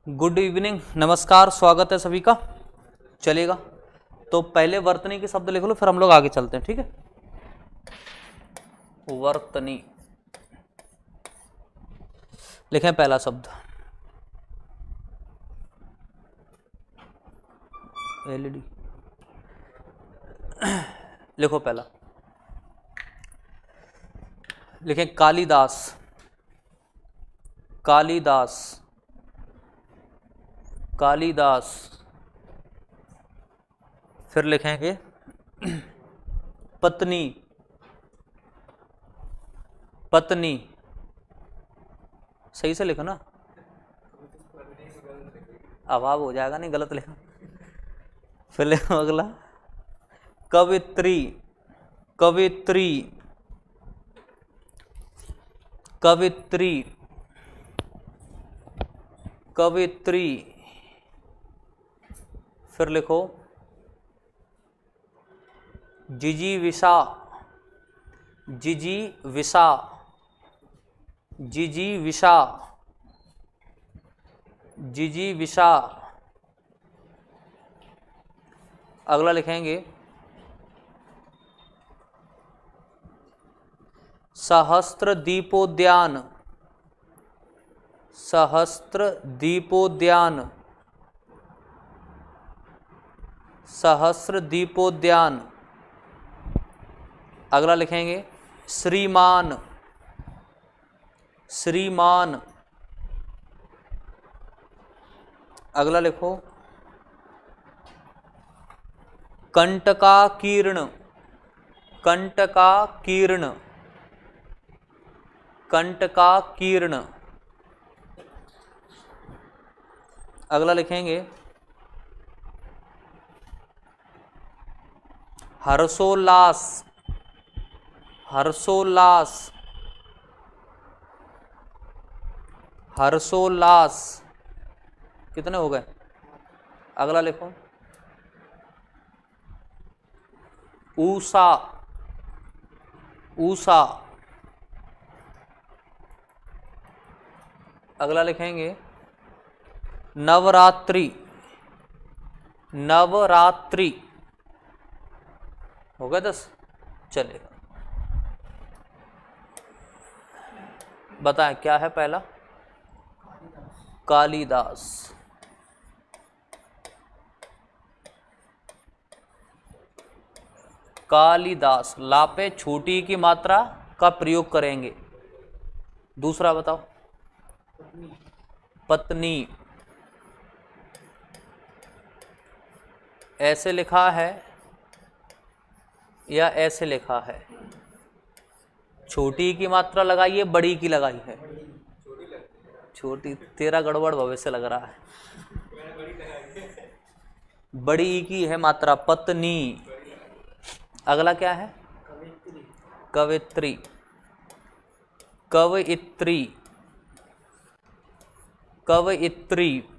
Good evening, नमस्कार, स्वागत है सभी का। चलेगा तो पहले वर्तनी के शब्द लिख लो, फिर हम लोग आगे चलते हैं। ठीक है, वर्तनी लिखें। पहला शब्द एलईडी लिखो। पहला लिखें कालिदास। कालिदास, कालिदास। फिर लिखेंगे पत्नी। पत्नी सही से लिखो ना, अभाव हो जाएगा, नहीं गलत लिखो। फिर लिखो अगला कवित्री। कवित्री, कवित्री, कवित्री। फिर लिखो जिजीविषा। जिजीविषा, जिजीविषा, जिजीविषा। अगला लिखेंगे सहस्त्रदीपोद्यान। सहस्त्रदीपोद्यान, सहस्त्रदीपोद्यान। अगला लिखेंगे श्रीमान। श्रीमान। अगला लिखो कंटकाकीर्ण। कंटकाकीर्ण, कंटकाकीर्ण। अगला लिखेंगे हर्षोल्लास। हर्षोल्लास, हर्षोल्लास। कितने हो गए? अगला लिखो ऊषा। ऊषा। अगला लिखेंगे नवरात्रि। नवरात्रि। हो गए 10? चलेगा। बताएं क्या है पहला? कालिदास। कालिदास, ला पे छोटी की मात्रा का प्रयोग करेंगे। दूसरा बताओ पत्नी। ऐसे लिखा है या ऐसे लिखा है? छोटी की मात्रा लगाइए, बड़ी की लगाई है? छोटी। तेरा गड़बड़ भविष्य लग रहा है। बड़ी की है मात्रा, पत्नी। अगला क्या है? कवित्री। कवयित्री। कवयित्री।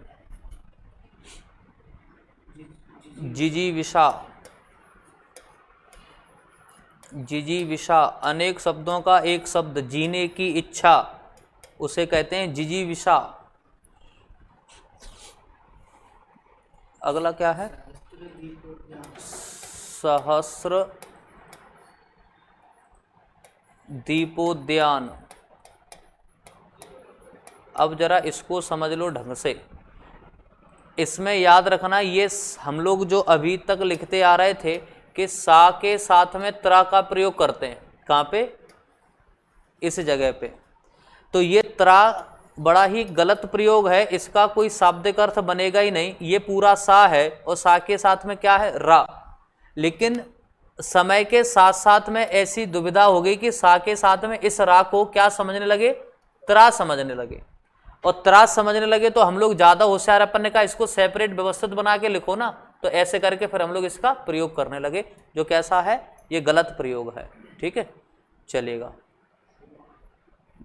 जिजीविषा। जिजीविषा, अनेक शब्दों का एक शब्द, जीने की इच्छा, उसे कहते हैं जिजीविषा। अगला क्या है? सहस्र दीपोद्यान। अब जरा इसको समझ लो ढंग से। इसमें याद रखना, ये हम लोग जो अभी तक लिखते आ रहे थे कि सा के साथ में त्रा का प्रयोग करते हैं। कहाँ पे? इस जगह पे। तो ये त्रा बड़ा ही गलत प्रयोग है, इसका कोई शाब्दिक अर्थ बनेगा ही नहीं। ये पूरा सा है और सा के साथ में क्या है? रा। लेकिन समय के साथ साथ में ऐसी दुविधा हो गई कि सा के साथ में इस रा को क्या समझने लगे? त्रा समझने लगे। और त्रा समझने लगे तो हम लोग ज्यादा होशियार, अपन ने कहा इसको सेपरेट व्यवस्थित बना के लिखो ना, तो ऐसे करके फिर हम लोग इसका प्रयोग करने लगे, जो कैसा है? ये गलत प्रयोग है। ठीक है, चलेगा।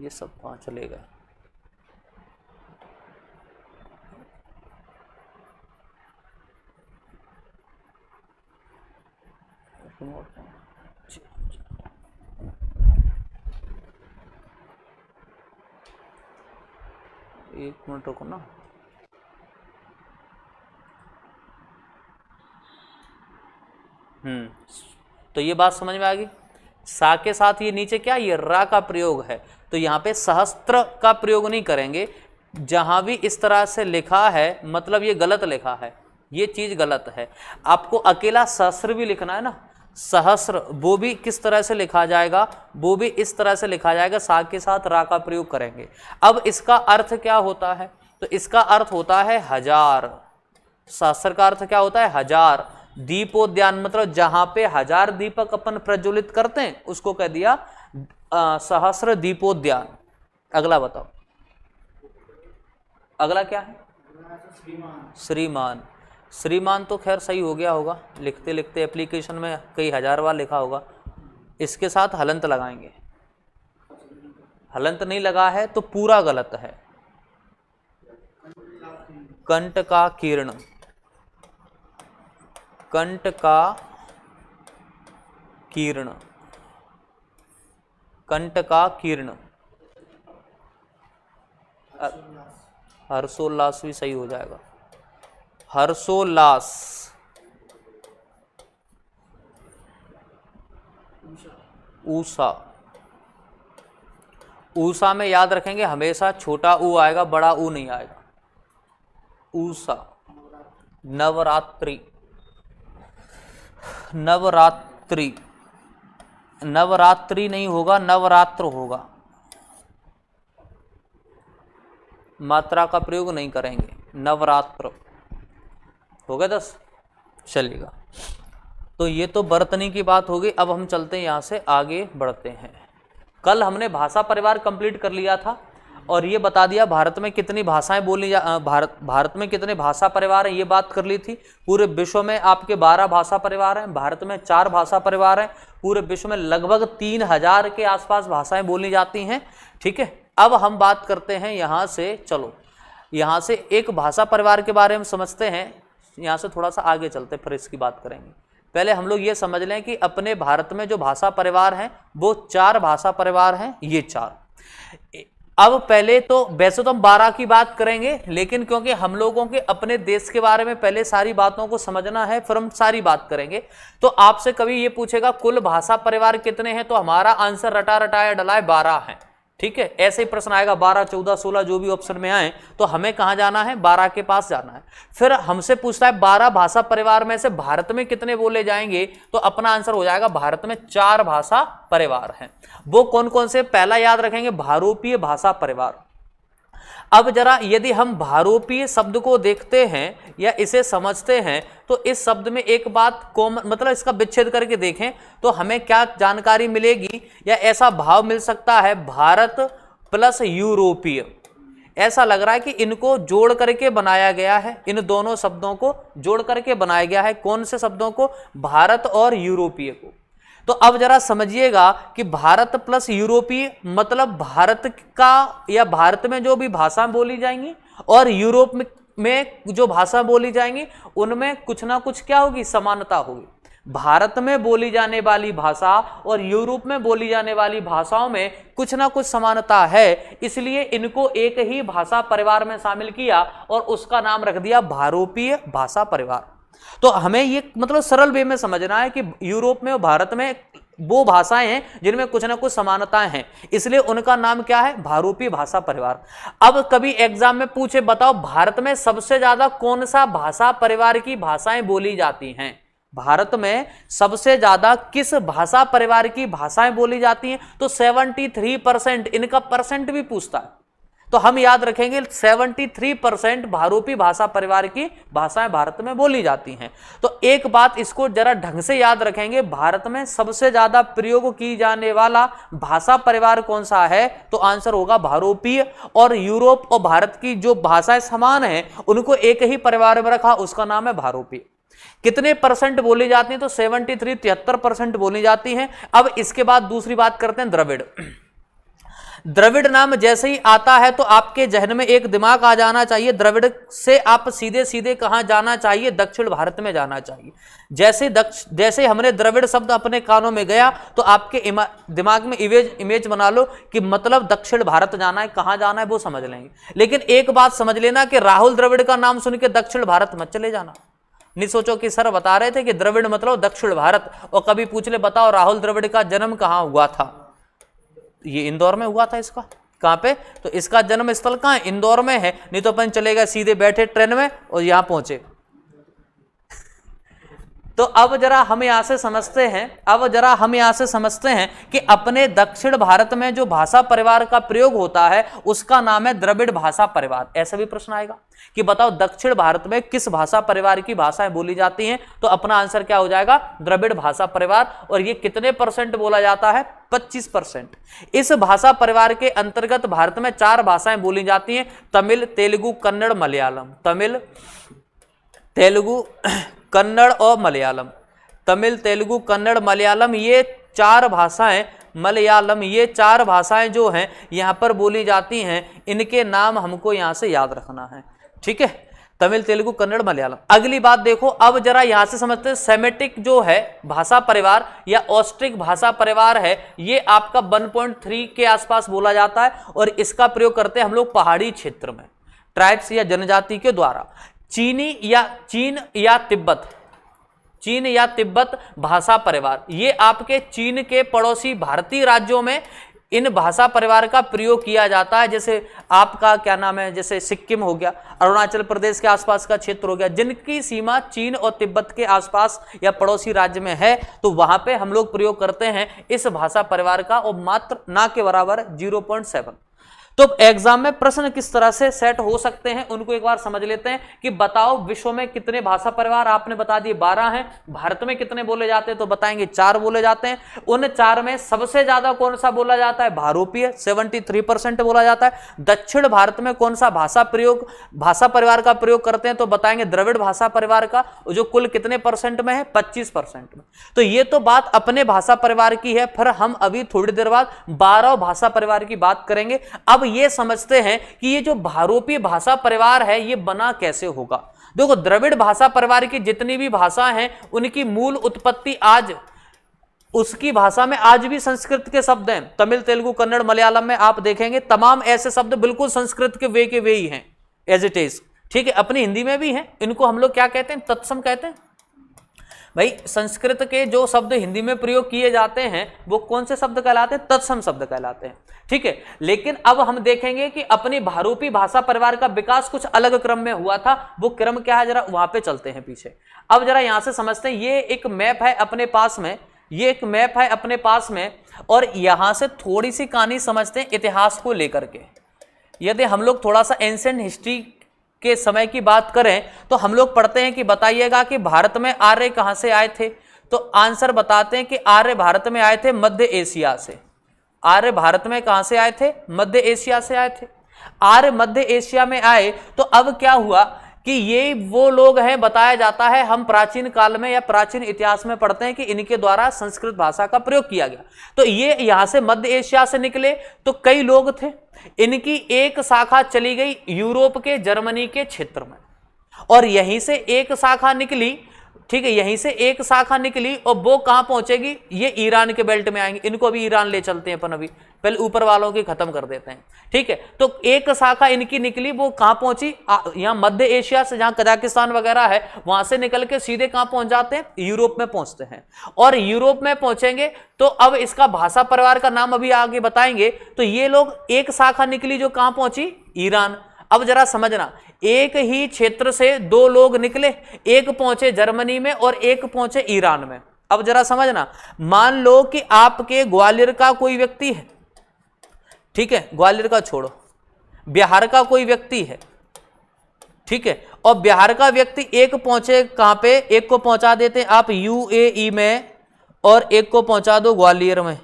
ये सब कहाँ चलेगा? एक मिनट रुको ना। तो ये बात समझ में आ गई। सा के साथ ये नीचे क्या, ये रा का प्रयोग है, तो यहाँ पे सहस्त्र का प्रयोग नहीं करेंगे। जहां भी इस तरह से लिखा है मतलब ये गलत लिखा है, ये चीज गलत है। आपको अकेला सहस्त्र भी लिखना है ना, सहस्र, वो भी किस तरह से लिखा जाएगा, वो भी इस तरह से लिखा जाएगा, सा के साथ रा का प्रयोग करेंगे। अब इसका अर्थ क्या होता है, तो इसका अर्थ होता है हजार। सहस्र का अर्थ क्या होता है, हजार। दीपोद्यान मतलब जहां पे 1000 दीपक अपन प्रज्वलित करते हैं उसको कह दिया सहस्र दीपोद्यान। अगला बताओ, अगला क्या है, श्रीमान। श्रीमान तो खैर सही हो गया होगा, लिखते लिखते एप्लीकेशन में कई हजार बार लिखा होगा। इसके साथ हलंत लगाएंगे, हलंत नहीं लगा है तो पूरा गलत है। कंठ का किरण, कंठ का किरण, कंठ का किरण। हर्षोल्लास भी सही हो जाएगा, हर्षोल्लास। ऊषा, ऊषा में याद रखेंगे हमेशा छोटा ऊ आएगा, बड़ा ऊ नहीं आएगा। ऊषा। नवरात्रि, नवरात्रि, नवरात्रि नहीं होगा, नवरात्र होगा। मात्रा का प्रयोग नहीं करेंगे, नवरात्र हो गया 10। चलिएगा, तो ये तो बर्तनी की बात हो गई। अब हम चलते हैं यहाँ से आगे बढ़ते हैं। कल हमने भाषा परिवार कंप्लीट कर लिया था और ये बता दिया भारत में कितनी भाषाएं बोली भारत में कितने भाषा परिवार हैं, ये बात कर ली थी। पूरे विश्व में आपके 12 भाषा परिवार हैं, भारत में 4 भाषा परिवार हैं। पूरे विश्व में लगभग 3000 के आसपास भाषाएं बोली जाती हैं। ठीक है, अब हम बात करते हैं यहाँ से, चलो यहाँ से एक भाषा परिवार के बारे में समझते हैं, यहाँ से थोड़ा सा आगे चलते फिर इसकी बात करेंगे। पहले हम लोग ये समझ लें कि अपने भारत में जो भाषा परिवार हैं वो 4 भाषा परिवार हैं, ये 4। अब पहले तो वैसे तो हम 12 की बात करेंगे, लेकिन क्योंकि हम लोगों के अपने देश के बारे में पहले सारी बातों को समझना है, फिर हम सारी बात करेंगे। तो आपसे कभी ये पूछेगा कुल भाषा परिवार कितने हैं, तो हमारा आंसर रटा रटाया डलाए 12 है। ठीक है, ऐसे ही प्रश्न आएगा 12, 14, 16 जो भी ऑप्शन में आए, तो हमें कहाँ जाना है, 12 के पास जाना है। फिर हमसे पूछता है 12 भाषा परिवार में से भारत में कितने बोले जाएंगे, तो अपना आंसर हो जाएगा भारत में 4 भाषा परिवार हैं। वो कौन कौन से, पहला याद रखेंगे भारोपीय भाषा परिवार। अब जरा यदि हम भारोपीय शब्द को देखते हैं या इसे समझते हैं तो इस शब्द में एक बात कॉमन, मतलब इसका विच्छेद करके देखें तो हमें क्या जानकारी मिलेगी या ऐसा भाव मिल सकता है, भारत प्लस यूरोपीय। ऐसा लग रहा है कि इनको जोड़ करके बनाया गया है, इन दोनों शब्दों को जोड़ करके बनाया गया है। कौन से शब्दों को, भारत और यूरोपीय को। तो अब जरा समझिएगा कि भारत प्लस यूरोपीय मतलब भारत का या भारत में जो भी भाषा बोली जाएंगी और यूरोप में जो भाषा बोली जाएंगी उनमें कुछ ना कुछ क्या होगी, समानता होगी। भारत में बोली जाने वाली भाषा और यूरोप में बोली जाने वाली भाषाओं में कुछ ना कुछ समानता है, इसलिए इनको एक ही भाषा परिवार में शामिल किया और उसका नाम रख दिया भारोपीय भाषा परिवार। तो हमें ये मतलब सरल वे में समझना है कि यूरोप में और भारत में वो भाषाएं हैं जिनमें कुछ ना कुछ समानताएं हैं, इसलिए उनका नाम क्या है, भारोपीय भाषा परिवार। अब कभी एग्जाम में पूछे बताओ भारत में सबसे ज्यादा कौन सा भाषा परिवार की भाषाएं बोली जाती हैं, भारत में सबसे ज्यादा किस भाषा परिवार की भाषाएं बोली जाती हैं, तो 73%। इनका परसेंट भी पूछता है तो हम याद रखेंगे 73% भारोपीय भाषा परिवार की भाषाएं भारत में बोली जाती हैं। तो एक बात इसको जरा ढंग से याद रखेंगे, भारत में सबसे ज्यादा प्रयोग की जाने वाला भाषा परिवार कौन सा है, तो आंसर होगा भारोपीय। और यूरोप और भारत की जो भाषाएं समान हैं उनको एक ही परिवार में रखा, उसका नाम है भारोपीय। कितने परसेंट बोली जाती हैं, तो 73% बोली जाती हैं। अब इसके बाद दूसरी बात करते हैं द्रविड़। द्रविड़ नाम जैसे ही आता है तो आपके जहन में एक दिमाग आ जाना चाहिए, द्रविड़ से आप सीधे सीधे कहां जाना चाहिए, दक्षिण भारत में जाना चाहिए। जैसे हमने द्रविड़ शब्द अपने कानों में गया तो आपके दिमाग में इमेज बना लो कि मतलब दक्षिण भारत जाना है, कहां जाना है वो समझ लेंगे। लेकिन एक बात समझ लेना कि राहुल द्रविड़ का नाम सुन के दक्षिण भारत मत चले जाना। नहीं सोचो कि सर बता रहे थे कि द्रविड़ मतलब दक्षिण भारत, और कभी पूछ ले बताओ राहुल द्रविड़ का जन्म कहाँ हुआ था? ये इंदौर में हुआ था। इसका कहाँ पे? तो इसका जन्म स्थल कहाँ है? इंदौर में है। नहीं तो अपन चलेगा सीधे बैठे ट्रेन में और यहां पहुंचे। तो अब जरा हम यहां से समझते हैं कि अपने दक्षिण भारत में जो भाषा परिवार का प्रयोग होता है उसका नाम है द्रविड़ भाषा परिवार। ऐसा भी प्रश्न आएगा कि बताओ दक्षिण भारत में किस भाषा परिवार की भाषाएं बोली जाती हैं, तो अपना आंसर क्या हो जाएगा? द्रविड़ भाषा परिवार। और ये कितने % बोला जाता है? 25%। इस भाषा परिवार के अंतर्गत भारत में 4 भाषाएं बोली जाती हैं, तमिल, तेलुगु, कन्नड़, मलयालम। तमिल, तेलुगु, कन्नड़ और मलयालम। तमिल, तेलुगु, कन्नड़, मलयालम, ये 4 भाषाएं, मलयालम, ये 4 भाषाएं जो हैं यहां पर बोली जाती हैं। इनके नाम हमको यहां से याद रखना है, ठीक है? तमिल, तेलुगु, कन्नड़, मलयालम। अगली बात देखो, अब जरा यहां से समझते हैं सेमेटिक जो है भाषा परिवार या ऑस्ट्रिक भाषा परिवार है, ये आपका 1.3 के आसपास बोला जाता है और इसका प्रयोग करते हैं हम लोग पहाड़ी क्षेत्र में, ट्राइब्स या जनजाति के द्वारा। चीन या तिब्बत भाषा परिवार, ये आपके चीन के पड़ोसी भारतीय राज्यों में इन भाषा परिवार का प्रयोग किया जाता है। जैसे आपका क्या नाम है, जैसे सिक्किम हो गया, अरुणाचल प्रदेश के आसपास का क्षेत्र हो गया, जिनकी सीमा चीन और तिब्बत के आसपास या पड़ोसी राज्य में है, तो वहां पे हम लोग प्रयोग करते हैं इस भाषा परिवार का, और मात्र ना के बराबर 0.7। तो एग्जाम में प्रश्न किस तरह से सेट हो सकते हैं उनको एक बार समझ लेते हैं कि बताओ विश्व में कितने भाषा परिवार? आपने बता दिए 12 हैं। भारत में कितने बोले जाते हैं? तो बताएंगे 4 बोले जाते हैं। उन 4 में सबसे ज्यादा कौन सा बोला जाता है? भारोपीय, 73% बोला जाता है। दक्षिण भारत में कौन सा भाषा परिवार का प्रयोग करते हैं? तो बताएंगे द्रविड़ भाषा परिवार का, जो कुल कितने % में है? 25% में। तो ये तो बात अपने भाषा परिवार की है। फिर हम अभी थोड़ी देर बाद 12 भाषा परिवार की बात करेंगे। अब ये समझते हैं कि ये जो भारोपीय भाषा परिवार है ये बना कैसे होगा। देखो, द्रविड़ भाषा परिवार की जितनी भी भाषा हैं उनकी मूल उत्पत्ति आज उसकी भाषा में आज भी संस्कृत के शब्द हैं। तमिल, तेलुगु, कन्नड़, मलयालम में आप देखेंगे तमाम ऐसे शब्द बिल्कुल संस्कृत के वे ही हैं, एज इट इज, ठीक है? अपनी हिंदी में भी हैं। इनको हम लोग क्या कहते हैं? तत्सम कहते हैं। भाई संस्कृत के जो शब्द हिंदी में प्रयोग किए जाते हैं वो कौन से शब्द कहलाते हैं? तत्सम शब्द कहलाते हैं, ठीक है? लेकिन अब हम देखेंगे कि अपनी भारोपी भाषा परिवार का विकास कुछ अलग क्रम में हुआ था। वो क्रम क्या है, जरा वहां पे चलते हैं पीछे। अब जरा यहां से समझते हैं, ये एक मैप है अपने पास में, और यहां से थोड़ी सी कहानी समझते हैं इतिहास को लेकर के। यदि हम लोग थोड़ा सा एंशिएंट हिस्ट्री के समय की बात करें तो हम लोग पढ़ते हैं कि बताइएगा कि भारत में आर्य कहां से आए थे? तो आंसर बताते हैं कि आर्य भारत में आए थे मध्य एशिया से। आर्य भारत में कहां से आए थे? मध्य एशिया से आए थे। आर्य मध्य एशिया में आए तो अब क्या हुआ कि ये वो लोग हैं, बताया जाता है, हम प्राचीन काल में या प्राचीन इतिहास में पढ़ते हैं कि इनके द्वारा संस्कृत भाषा का प्रयोग किया गया। तो ये यहां से मध्य एशिया से निकले तो कई लोग थे, इनकी एक शाखा चली गई यूरोप के, जर्मनी के क्षेत्र में, और यहीं से एक शाखा निकली, ठीक है? यहीं से एक शाखा निकली और वो कहां पहुंचेगी? ये ईरान के बेल्ट में आएंगे। इनको अभी ईरान ले चलते हैं अपन, अभी पहले ऊपर वालों की खत्म कर देते हैं, ठीक है? तो एक शाखा इनकी निकली, वो कहां पहुंची? यहां मध्य एशिया से, जहां कजाकिस्तान वगैरह है, वहां से निकल के सीधे कहां पहुंच जाते हैं? यूरोप में पहुंचते हैं। और यूरोप में पहुंचेंगे तो अब इसका भाषा परिवार का नाम अभी आगे बताएंगे। तो ये लोग एक शाखा निकली जो कहां पहुंची? ईरान। अब जरा समझना, एक ही क्षेत्र से 2 लोग निकले, एक पहुंचे जर्मनी में और एक पहुंचे ईरान में। अब जरा समझना, मान लो कि आपके ग्वालियर का कोई व्यक्ति है, ठीक है? ग्वालियर का छोड़ो, बिहार का कोई व्यक्ति है, ठीक है? और बिहार का व्यक्ति एक पहुंचे कहां पे? एक को पहुंचा देते हैं आप यूएई में और एक को पहुंचा दो ग्वालियर में।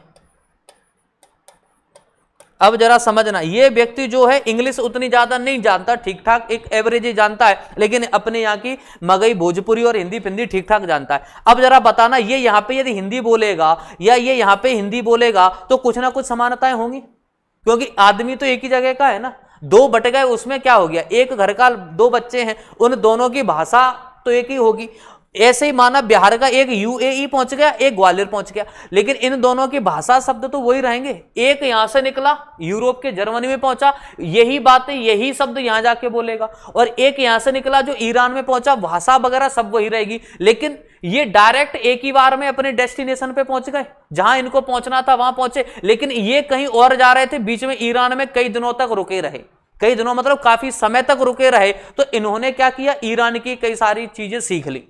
अब जरा समझना, ये व्यक्ति जो है इंग्लिश उतनी ज्यादा नहीं जानता, ठीक ठाक एक एवरेज ही जानता है, लेकिन अपने यहाँ की मगही, भोजपुरी और हिंदी पिंदी ठीक ठाक जानता है। अब जरा बताना, ये यहाँ पे यदि हिंदी बोलेगा या ये यहाँ पे हिंदी बोलेगा तो कुछ ना कुछ समानताएं होंगी, क्योंकि आदमी तो एक ही जगह का है ना। 2 बट गए, उसमें क्या हो गया? एक घर का 2 बच्चे हैं, उन दोनों की भाषा तो एक ही होगी। ऐसे ही माना बिहार का एक यूएई पहुंच गया, एक ग्वालियर पहुंच गया, लेकिन इन दोनों की भाषा शब्द तो वही रहेंगे। एक यहां से निकला यूरोप के जर्मनी में पहुंचा, यही बातें यही शब्द यहां जाके बोलेगा, और एक यहां से निकला जो ईरान में पहुंचा, भाषा वगैरह सब वही रहेगी, लेकिन ये डायरेक्ट एक ही बार में अपने डेस्टिनेशन पे पहुंच गए, जहां इनको पहुंचना था वहां पहुंचे, लेकिन ये कहीं और जा रहे थे, बीच में ईरान में कई दिनों तक रुके रहे, कई दिनों मतलब काफी समय तक रुके रहे, तो इन्होंने क्या किया, ईरान की कई सारी चीजें सीख ली।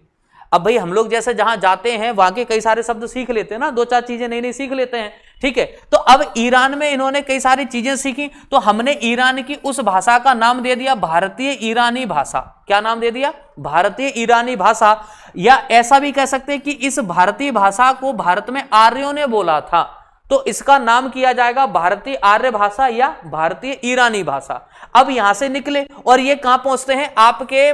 अब भाई हम लोग जैसे जहां जाते हैं वहां के कई सारे शब्द सीख लेते हैं ना, दो चार चीजें नई नई सीख लेते हैं, ठीक है। तो अब ईरान में इन्होंने कई सारी चीजें सीखी, तो हमने ईरान की उस भाषा का नाम दे दिया भारतीय ईरानी भाषा। क्या नाम दे दिया, भारतीय ईरानी भाषा। या ऐसा भी कह सकते हैं कि इस भारतीय भाषा को भारत में आर्यों ने बोला था, तो इसका नाम किया जाएगा भारतीय आर्य भाषा या भारतीय ईरानी भाषा। अब यहां से निकले और ये कहां पहुंचते हैं, आपके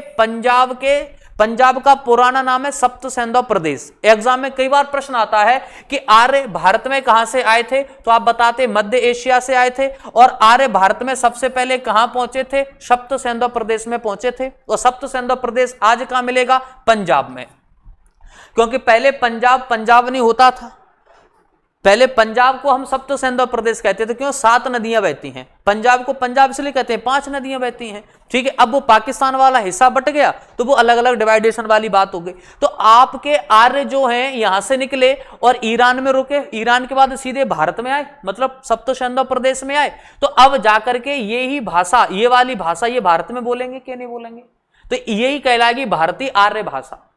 पंजाब का पुराना नाम है सप्त सेंधो प्रदेश। एग्जाम में कई बार प्रश्न आता है कि आर्य भारत में कहां से आए थे, तो आप बताते मध्य एशिया से आए थे, और आर्य भारत में सबसे पहले कहां पहुंचे थे, सप्त सेंधो प्रदेश में पहुंचे थे। और सप्त सेंधो प्रदेश आज कहां मिलेगा, पंजाब में, क्योंकि पहले पंजाब नहीं होता था, पहले पंजाब को हम सप्त सेंधो प्रदेश कहते थे, क्यों, 7 नदियां बहती हैं, पंजाब को पंजाब इसलिए कहते हैं 5 नदियां बहती हैं, ठीक है। अब वो पाकिस्तान वाला हिस्सा बट गया तो वो अलग अलग डिवाइडेशन वाली बात हो गई। तो आपके आर्य जो हैं यहां से निकले और ईरान में रुके, ईरान के बाद सीधे भारत में आए, मतलब सप्त सेंधो प्रदेश में आए, तो अब जाकर के ये ही भाषा, ये वाली भाषा ये भारत में बोलेंगे क्या नहीं बोलेंगे, तो यही कहलाएगी भारतीय आर्य भाषा।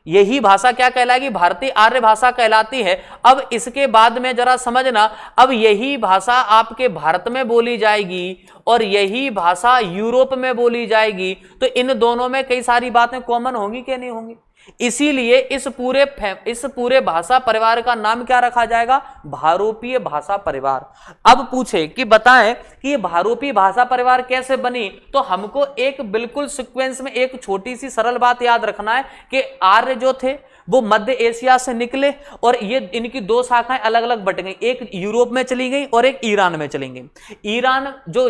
यही भाषा क्या कहलाएगी, भारतीय आर्य भाषा कहलाती है। अब इसके बाद में जरा समझना, अब यही भाषा आपके भारत में बोली जाएगी और यही भाषा यूरोप में बोली जाएगी, तो इन दोनों में कई सारी बातें कॉमन होंगी कि नहीं होंगी। इसीलिए इस पूरे भाषा परिवार का नाम क्या रखा जाएगा, भारोपीय भाषा परिवार। अब पूछे कि बताएं कि ये भारोपीय भाषा परिवार कैसे बनी, तो हमको एक बिल्कुल सीक्वेंस में एक छोटी सी सरल बात याद रखना है कि आर्य जो थे वो मध्य एशिया से निकले और ये इनकी 2 शाखाएं अलग अलग बट गई, एक यूरोप में चली गई और एक ईरान में चली गई। ईरान जो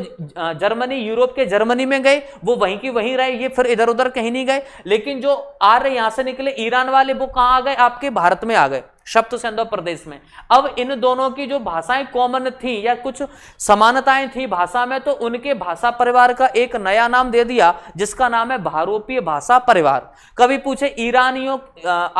जर्मनी, यूरोप के जर्मनी में गए वो वहीं की वहीं रहे, ये फिर इधर उधर कहीं नहीं गए। लेकिन जो आर्य यहां से निकले ईरान वाले वो कहां आ गए, आपके भारत में आ गए, सप्त सेंधो प्रदेश में। अब इन दोनों की जो भाषाएं कॉमन थी या कुछ समानताएं थी भाषा में, तो उनके भाषा परिवार का एक नया नाम दे दिया जिसका नाम है भारोपीय भाषा परिवार। कभी पूछे ईरानियों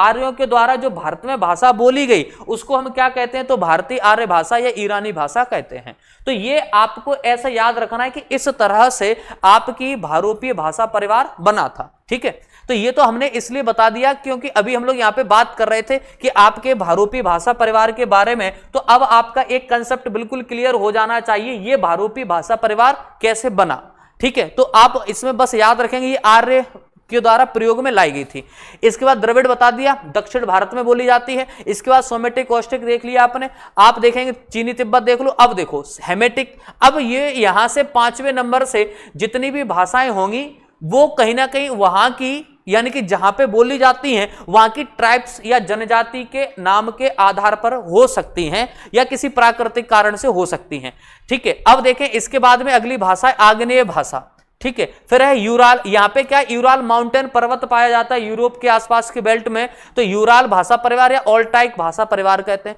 आर्यों के द्वारा जो भारत में भाषा बोली गई उसको हम क्या कहते हैं, तो भारतीय आर्य भाषा या ईरानी भाषा कहते हैं। तो ये आपको ऐसा याद रखना है कि इस तरह से आपकी भारोपीय भाषा परिवार बना था, ठीक है। तो ये तो हमने इसलिए बता दिया क्योंकि अभी हम लोग यहां पे बात कर रहे थे कि आपके भारोपीय भाषा परिवार के बारे में, तो अब आपका एक कंसेप्ट बिल्कुल क्लियर हो जाना चाहिए, ये भारोपीय भाषा परिवार कैसे बना, ठीक है। तो आप इसमें बस याद रखेंगे ये आर्य के द्वारा प्रयोग में लाई गई थी। इसके बाद द्रविड़ बता दिया, दक्षिण भारत में बोली जाती है। इसके बाद सोमेटिक कॉस्टिक देख लिया आपने, आप देखेंगे चीनी तिब्बत देख लो। अब देखो हेमेटिक, अब ये यहां से 5वें नंबर से जितनी भी भाषाएं होंगी वो कहीं ना कहीं वहां की, यानी कि जहां पे बोली जाती हैं वहां की ट्राइब्स या जनजाति के नाम के आधार पर हो सकती हैं या किसी प्राकृतिक कारण से हो सकती हैं, ठीक है। अब देखें इसके बाद में अगली भाषा है आग्नेय भाषा, ठीक है। फिर है यूराल, यहां पे क्या यूराल माउंटेन पर्वत पाया जाता है यूरोप के आसपास के बेल्ट में, तो यूराल भाषा परिवार या ऑल्टाइक भाषा परिवार कहते हैं।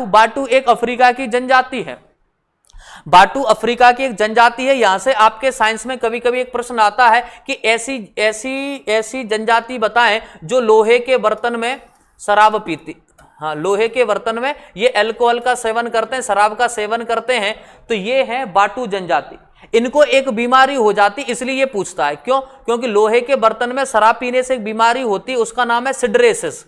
बाटू एक अफ्रीका की जनजाति है, बाटू अफ्रीका की एक जनजाति है। यहां से आपके साइंस में कभी कभी एक प्रश्न आता है कि ऐसी जनजाति बताएं जो लोहे के बर्तन में शराब पीती, हाँ लोहे के बर्तन में ये अल्कोहल का सेवन करते हैं, शराब का सेवन करते हैं, तो ये है बाटू जनजाति। इनको एक बीमारी हो जाती इसलिए ये पूछता है, क्यों, क्योंकि लोहे के बर्तन में शराब पीने से एक बीमारी होती है, उसका नाम है सिड्रेसिस।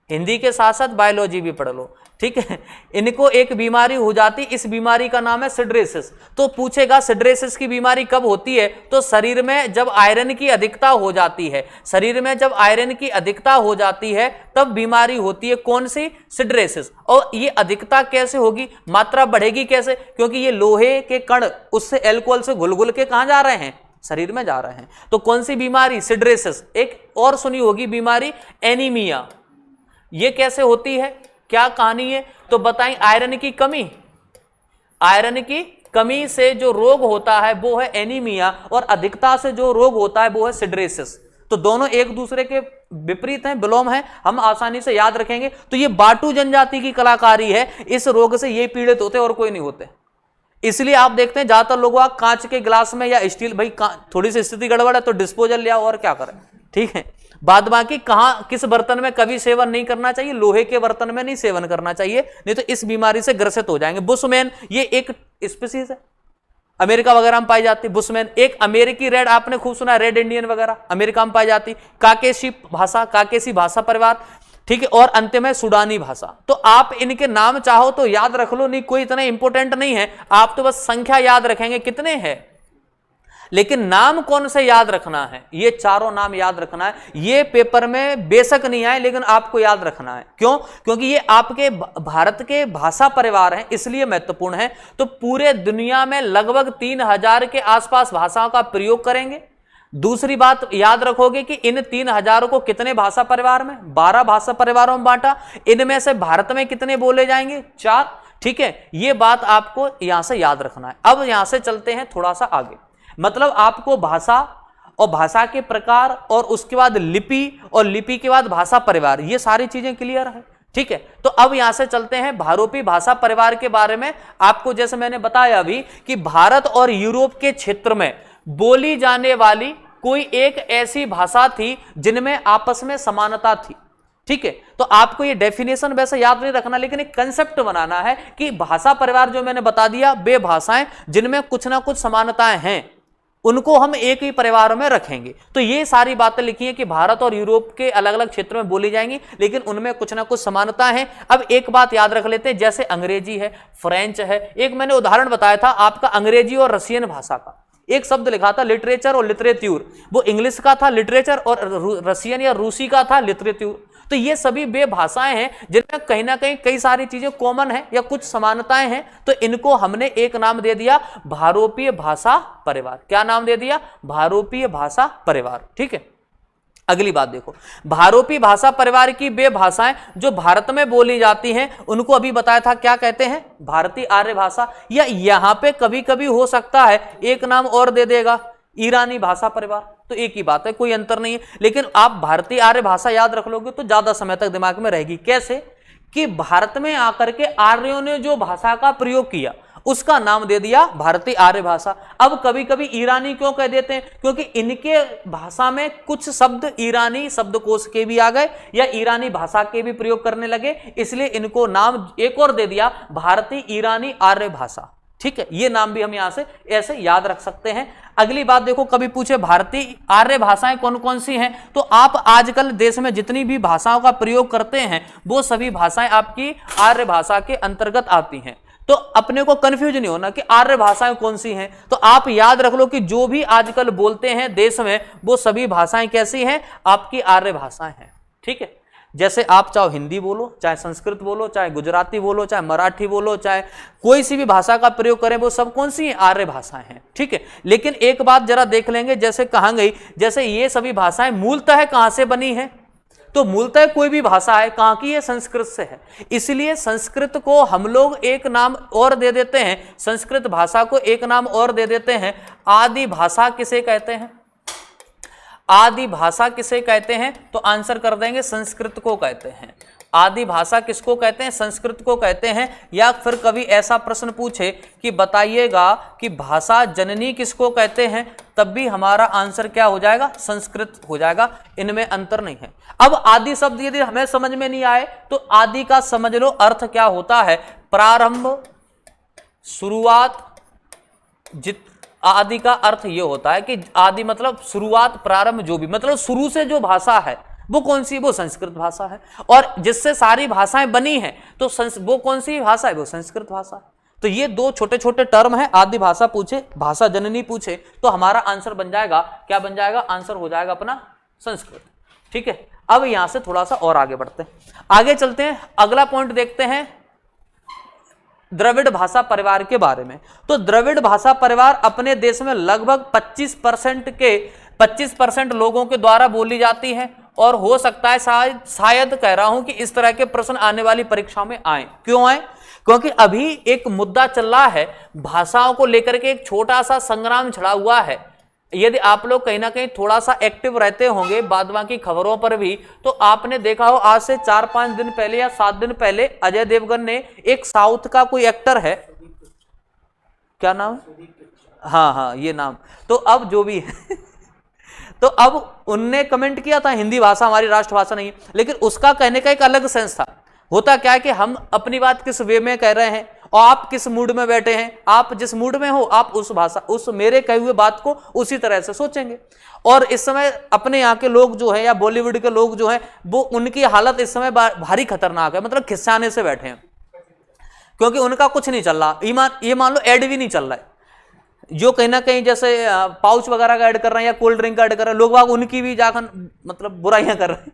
हिंदी के साथ साथ बायोलॉजी भी पढ़ लो, ठीक है। इनको एक बीमारी हो जाती, इस बीमारी का नाम है सिड्रेसिस। तो पूछेगा सिड्रेसिस की बीमारी कब होती है, तो शरीर में जब आयरन की अधिकता हो जाती है, शरीर में जब आयरन की अधिकता हो जाती है तब बीमारी होती है, कौन सी, सिड्रेसिस। और ये अधिकता कैसे होगी, मात्रा बढ़ेगी कैसे, क्योंकि ये लोहे के कण उससे एल्कोहल से घुल घुल के कहां जा रहे हैं, शरीर में जा रहे हैं। तो कौन सी बीमारी, सिड्रेसिस। एक और सुनी होगी बीमारी एनीमिया, ये कैसे होती है, क्या कहानी है, तो बताएं, आयरन की कमी, आयरन की कमी से जो रोग होता है वो है एनीमिया, और अधिकता से जो रोग होता है वो है सिड्रेसिस। तो दोनों एक दूसरे के विपरीत हैं, विलोम हैं, हम आसानी से याद रखेंगे। तो ये बाटू जनजाति की कलाकारी है, इस रोग से ये पीड़ित होते और कोई नहीं होते। इसलिए आप देखते हैं ज्यादातर लोग कांच के गिलास में या स्टील, भाई थोड़ी सी स्थिति गड़बड़ है तो डिस्पोजल ले आओ और क्या करें, ठीक है। बाद बाकी कहां किस बर्तन में कभी सेवन नहीं करना चाहिए, लोहे के बर्तन में नहीं सेवन करना चाहिए, नहीं तो इस बीमारी से ग्रसित हो जाएंगे। बुशमैन ये एक स्पीसीज है, अमेरिका वगैरह में पाई जाती। बुशमैन एक अमेरिकी रेड, आपने खूब सुना रेड इंडियन वगैरह अमेरिका में पाई जाती। काकेशी भाषा, काकेशी भाषा परिवार, ठीक है। और अंतिम है सुडानी भाषा। तो आप इनके नाम चाहो तो याद रख लो, नहीं कोई इतना इंपॉर्टेंट नहीं है, आप तो बस संख्या याद रखेंगे कितने हैं, लेकिन नाम कौन से याद रखना है, ये चारों नाम याद रखना है। ये पेपर में बेशक नहीं आए लेकिन आपको याद रखना है। क्यों? क्योंकि ये आपके भारत के भाषा परिवार हैं, इसलिए महत्वपूर्ण है। तो पूरे दुनिया में लगभग 3000 के आसपास भाषाओं का प्रयोग करेंगे। दूसरी बात याद रखोगे कि इन 3000 को कितने भाषा परिवार में, 12 भाषा परिवारों में बांटा। इनमें से भारत में कितने बोले जाएंगे, 4, ठीक है। ये बात आपको यहां से याद रखना है। अब यहां से चलते हैं थोड़ा सा आगे, मतलब आपको भाषा और भाषा के प्रकार और उसके बाद लिपि और लिपि के बाद भाषा परिवार, ये सारी चीजें क्लियर है, ठीक है। तो अब यहां से चलते हैं भारोपी भाषा परिवार के बारे में। आपको जैसे मैंने बताया अभी कि भारत और यूरोप के क्षेत्र में बोली जाने वाली कोई एक ऐसी भाषा थी जिनमें आपस में समानता थी, ठीक है। तो आपको ये डेफिनेशन वैसे याद नहीं रखना, लेकिन एक कंसेप्ट बनाना है कि भाषा परिवार जो मैंने बता दिया, वे भाषाएं जिनमें कुछ ना कुछ समानताएं हैं, उनको हम एक ही परिवार में रखेंगे। तो ये सारी बातें लिखी है कि भारत और यूरोप के अलग अलग क्षेत्रों में बोली जाएंगी, लेकिन उनमें कुछ ना कुछ समानता है। अब एक बात याद रख लेते हैं, जैसे अंग्रेजी है, फ्रेंच है। एक मैंने उदाहरण बताया था आपका अंग्रेजी और रशियन भाषा का, एक शब्द लिखा था लिटरेचर और लिटरेट्यूर, वो इंग्लिश का था लिटरेचर और रशियन या रूसी का था लिटरेट्यूर। तो ये सभी वे भाषाएं हैं जिनमें कहीं ना कहीं कई सारी चीजें कॉमन है या कुछ समानताएं हैं। तो इनको हमने एक नाम दे दिया भारोपीय भाषा परिवार। क्या नाम दे दिया? भारोपीय भाषा परिवार, ठीक है। अगली बात देखो, भारोपी भाषा परिवार की वे भाषाएं जो भारत में बोली जाती हैं उनको अभी बताया था क्या कहते हैं, भारतीय आर्य भाषा। या यहां पे कभी कभी हो सकता है एक नाम और दे देगा, ईरानी भाषा परिवार। तो एक ही बात है, कोई अंतर नहीं है। लेकिन आप भारतीय आर्य भाषा याद रख लोगे तो ज्यादा समय तक दिमाग में रहेगी। कैसे? कि भारत में आकर के आर्यों ने जो भाषा का प्रयोग किया उसका नाम दे दिया भारतीय आर्य भाषा। अब कभी कभी ईरानी क्यों कह देते हैं? क्योंकि इनके भाषा में कुछ शब्द ईरानी शब्दकोश के भी आ गए या ईरानी भाषा के भी प्रयोग करने लगे, इसलिए इनको नाम एक और दे दिया भारतीय ईरानी आर्य भाषा, ठीक है। ये नाम भी हम यहां से ऐसे याद रख सकते हैं। अगली बात देखो, कभी पूछे भारतीय आर्य भाषाएं कौन कौन सी हैं, तो आप आजकल देश में जितनी भी भाषाओं का प्रयोग करते हैं वो सभी भाषाएं आपकी आर्य भाषा के अंतर्गत आती हैं। तो अपने को कंफ्यूज नहीं होना कि आर्य भाषाएं कौन सी हैं, तो आप याद रख लो कि जो भी आजकल बोलते हैं देश में वो सभी भाषाएं कैसी हैं, आपकी आर्य भाषाएं हैं, ठीक है। जैसे आप चाहे हिंदी बोलो, चाहे संस्कृत बोलो, चाहे गुजराती बोलो, चाहे मराठी बोलो, चाहे कोई सी भी भाषा का प्रयोग करें, वो सब कौन सी हैं? आर्य भाषाएं हैं, ठीक है। लेकिन एक बात जरा देख लेंगे, जैसे कहा गई, जैसे ये सभी भाषाएं मूलतः कहां से बनी है, तो मूलतः कोई भी भाषा है कहां की है? संस्कृत से है। इसलिए संस्कृत को हम लोग एक नाम और दे देते हैं, संस्कृत भाषा को एक नाम और दे देते हैं, आदि भाषा किसे कहते हैं? आदि भाषा किसे कहते हैं? तो आंसर कर देंगे संस्कृत को कहते हैं। आदि भाषा किसको कहते हैं? संस्कृत को कहते हैं। या फिर कभी ऐसा प्रश्न पूछे कि बताइएगा कि भाषा जननी किसको कहते हैं, तब भी हमारा आंसर क्या हो जाएगा? संस्कृत हो जाएगा, इनमें अंतर नहीं है। अब आदि शब्द यदि हमें समझ में नहीं आए तो आदि का समझ लो अर्थ क्या होता है, प्रारंभ, शुरुआत, आदि का अर्थ ये होता है कि आदि मतलब शुरुआत, प्रारंभ, जो भी मतलब शुरू से जो भाषा है वो कौन सी? वो संस्कृत भाषा है। और जिससे सारी भाषाएं बनी हैं तो वो कौन सी भाषा है? वो संस्कृत भाषा। तो ये दो छोटे छोटे टर्म है। आदि भाषा पूछे, भाषा जननी पूछे, तो हमारा आंसर बन जाएगा, क्या बन जाएगा? आंसर हो जाएगा अपना संस्कृत, ठीक है। अब यहां से थोड़ा सा और आगे बढ़ते हैं, आगे चलते हैं। अगला पॉइंट देखते हैं द्रविड़ भाषा परिवार के बारे में। तो द्रविड़ भाषा परिवार अपने देश में लगभग 25% लोगों के द्वारा बोली जाती है। और हो सकता है शायद कह रहा हूं कि इस तरह के प्रश्न आने वाली परीक्षाओं में आए। क्यों आए? क्योंकि अभी एक मुद्दा चल रहा है भाषाओं को लेकर के, एक छोटा सा संग्राम छिड़ा हुआ है यदि आप लोग कहीं ना कहीं थोड़ा सा एक्टिव रहते होंगे बाद बाकी खबरों पर भी, तो आपने देखा हो आज से 4-5 दिन पहले या 7 दिन पहले अजय देवगन ने एक साउथ का कोई एक्टर है, क्या नाम, हाँ हाँ ये नाम, तो अब जो भी है तो अब उनने कमेंट किया था हिंदी भाषा हमारी राष्ट्रभाषा नहीं है, लेकिन उसका कहने का एक अलग सेंस था। होता क्या है कि हम अपनी बात किस वे में कह रहे हैं और आप किस मूड में बैठे हैं, आप जिस मूड में हो आप उस भाषा उस मेरे कहे हुए बात को उसी तरह से सोचेंगे। और इस समय अपने यहाँ के लोग जो है या बॉलीवुड के लोग जो है वो उनकी हालत इस समय भारी खतरनाक है, मतलब खिस्साने से बैठे हैं, क्योंकि उनका कुछ नहीं चल रहा। ये मान लो ऐड भी नहीं चल रहा है, जो कहीं ना कहीं जैसे पाउच वगैरह का ऐड कर रहे हैं या कोल्ड ड्रिंक का ऐड कर रहे हैं, लोग बाग उनकी भी जाकर मतलब बुराइयां कर रहे हैं,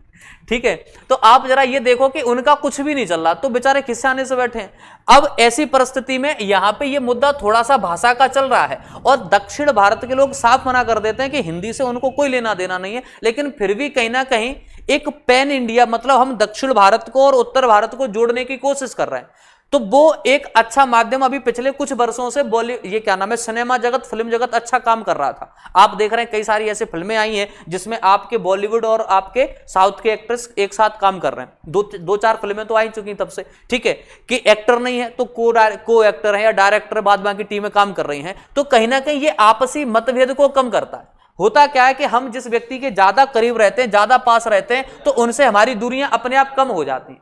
ठीक है। तो आप जरा ये देखो कि उनका कुछ भी नहीं चल रहा, तो बेचारे खिस्साने से बैठे हैं। अब ऐसी परिस्थिति में यहाँ पे ये मुद्दा थोड़ा सा भाषा का चल रहा है, और दक्षिण भारत के लोग साफ मना कर देते हैं कि हिंदी से उनको कोई लेना देना नहीं है, लेकिन फिर भी कहीं ना कहीं एक पैन इंडिया, मतलब हम दक्षिण भारत को और उत्तर भारत को जोड़ने की कोशिश कर रहे हैं। तो वो एक अच्छा माध्यम अभी पिछले कुछ वर्षों से ये क्या नाम है, सिनेमा जगत, फिल्म जगत अच्छा काम कर रहा था। आप देख रहे हैं कई सारी ऐसी फिल्में आई हैं जिसमें आपके बॉलीवुड और आपके साउथ के एक्ट्रेस एक साथ काम कर रहे हैं। दो चार फिल्में तो आ चुकी तब से, ठीक है, कि एक्टर नहीं है तो को एक्टर है या डायरेक्टर बाद बाकी टीमें काम कर रही हैं। तो कहीं ना कहीं ये आपसी मतभेद को कम करता है। होता क्या है कि हम जिस व्यक्ति के ज्यादा करीब रहते हैं, ज्यादा पास रहते हैं, तो उनसे हमारी दूरियां अपने आप कम हो जाती हैं।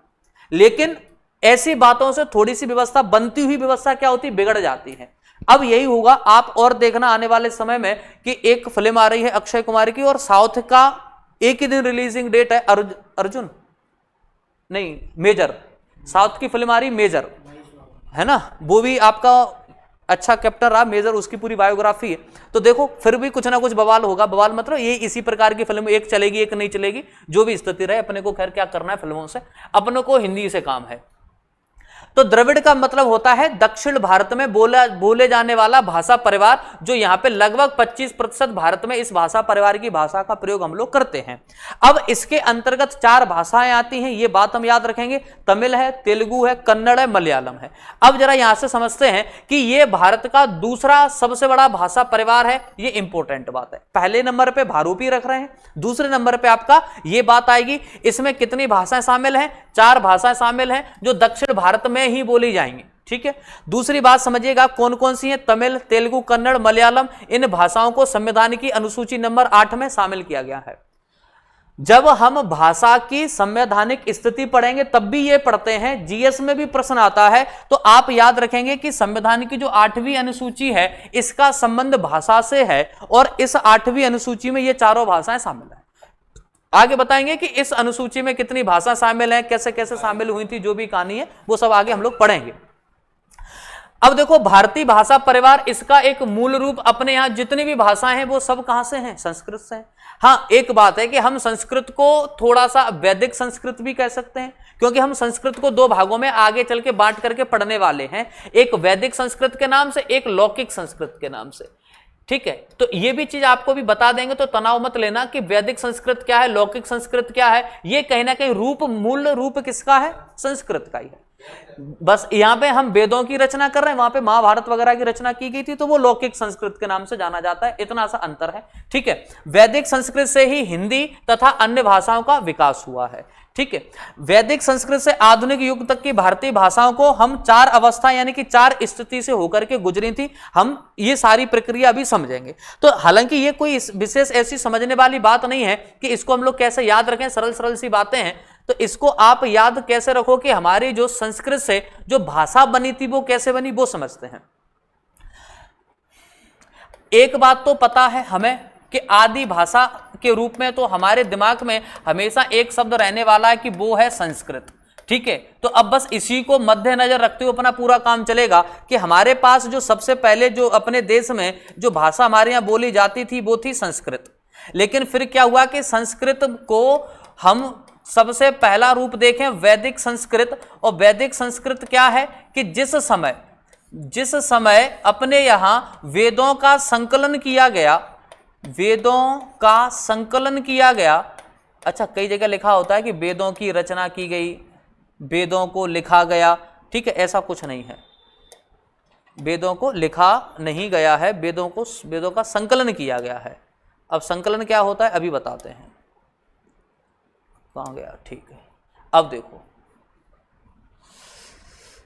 लेकिन ऐसी बातों से थोड़ी सी व्यवस्था, बनती हुई व्यवस्था क्या होती, बिगड़ जाती है। अब यही होगा, आप और देखना आने वाले समय में कि एक फिल्म आ रही है अक्षय कुमार की, और साउथ का एक ही दिन रिलीजिंग डेट है, अर्जुन नहीं मेजर, साउथ की फिल्म आ रही मेजर है ना, वो भी आपका अच्छा कैप्टन रहा मेजर, उसकी पूरी बायोग्राफी है। तो देखो फिर भी कुछ ना कुछ बवाल होगा। बवाल मतलब ये इसी प्रकार की फिल्म, एक चलेगी एक नहीं चलेगी, जो भी स्थिति रहे, अपने को खैर क्या करना है फिल्मों से, अपनों को हिंदी से काम है। तो द्रविड़ का मतलब होता है दक्षिण भारत में बोले जाने वाला भाषा परिवार, जो यहां पे लगभग 25% भारत में इस भाषा परिवार की भाषा का प्रयोग हम लोग करते हैं। अब इसके अंतर्गत 4 भाषाएं आती हैं, ये बात हम याद रखेंगे, तमिल है, तेलुगु है, कन्नड़ है, मलयालम है। अब जरा यहां से समझते हैं कि ये भारत का दूसरा सबसे बड़ा भाषा परिवार है, ये इंपॉर्टेंट बात है। पहले नंबर पे भारूपी रख रहे हैं, दूसरे नंबर पे आपका ये बात आएगी, इसमें कितनी भाषाएं शामिल हैं, 4 भाषाएं शामिल हैं जो दक्षिण भारत में ही बोली जाएंगी, ठीक है। दूसरी बात समझिएगा कौन कौन सी है, तमिल, तेलुगु, कन्नड़, मलयालम, इन भाषाओं को संविधान की अनुसूची नंबर 8 में शामिल किया गया है। जब हम भाषा की संवैधानिक स्थिति पढ़ेंगे तब भी ये पढ़ते हैं, जीएस में भी प्रश्न आता है, तो आप याद रखेंगे कि संविधान की जो 8वीं अनुसूची है इसका संबंध भाषा से है, और इस 8वीं अनुसूची में ये चारों भाषाएं शामिल है। आगे बताएंगे कि इस अनुसूची में कितनी भाषा शामिल है, कैसे कैसे शामिल हुई थी, जो भी कहानी है वो सब आगे हम लोग पढ़ेंगे। अब देखो भारतीय भाषा परिवार, इसका एक मूल रूप, अपने यहां जितनी भी भाषाएं हैं वो सब कहां से हैं, संस्कृत से हैं। हाँ एक बात है कि हम संस्कृत को थोड़ा सा वैदिक संस्कृत भी कह सकते हैं, क्योंकि हम संस्कृत को 2 भागों में आगे चल के बांट करके पढ़ने वाले हैं, एक वैदिक संस्कृत के नाम से, एक लौकिक संस्कृत के नाम से, ठीक है। तो ये भी चीज आपको भी बता देंगे, तो तनाव मत लेना कि वैदिक संस्कृत क्या है, लौकिक संस्कृत क्या है, ये कहीं ना कहीं रूप, मूल रूप किसका है, संस्कृत का ही है। बस यहां पे हम वेदों की रचना कर रहे हैं, वहां पे महाभारत वगैरह की रचना की गई थी, तो वो लौकिक संस्कृत के नाम से जाना जाता है, इतना सा अंतर है, ठीक है। वैदिक संस्कृत से ही हिंदी तथा अन्य भाषाओं का विकास हुआ है, ठीक है। वैदिक संस्कृत से आधुनिक युग तक की भारतीय भाषाओं को हम 4 अवस्था यानी कि 4 स्थिति से होकर के गुजरी थी, हम ये सारी प्रक्रिया अभी समझेंगे। तो हालांकि ये कोई विशेष ऐसी समझने वाली बात नहीं है कि इसको हम लोग कैसे याद रखें, सरल सरल सी बातें हैं। तो इसको आप याद कैसे रखो कि हमारी जो संस्कृत से जो भाषा बनी थी वो कैसे बनी, वो समझते हैं। एक बात तो पता है हमें कि आदि भाषा के रूप में तो हमारे दिमाग में हमेशा एक शब्द रहने वाला है कि वो है संस्कृत, ठीक है। तो अब बस इसी को मद्देनजर रखते हुए अपना पूरा काम चलेगा कि हमारे पास जो सबसे पहले जो अपने देश में जो भाषा हमारे यहाँ बोली जाती थी वो थी संस्कृत। लेकिन फिर क्या हुआ कि संस्कृत को हम सबसे पहला रूप देखें वैदिक संस्कृत, और वैदिक संस्कृत क्या है कि जिस समय अपने यहां वेदों का संकलन किया गया, वेदों का संकलन किया गया, अच्छा कई जगह लिखा होता है कि वेदों की रचना की गई, वेदों को लिखा गया, ठीक है, ऐसा कुछ नहीं है। वेदों को लिखा नहीं गया है, वेदों का संकलन किया गया है। अब संकलन क्या होता है अभी बताते हैं। कहाँ गया, ठीक है। अब देखो,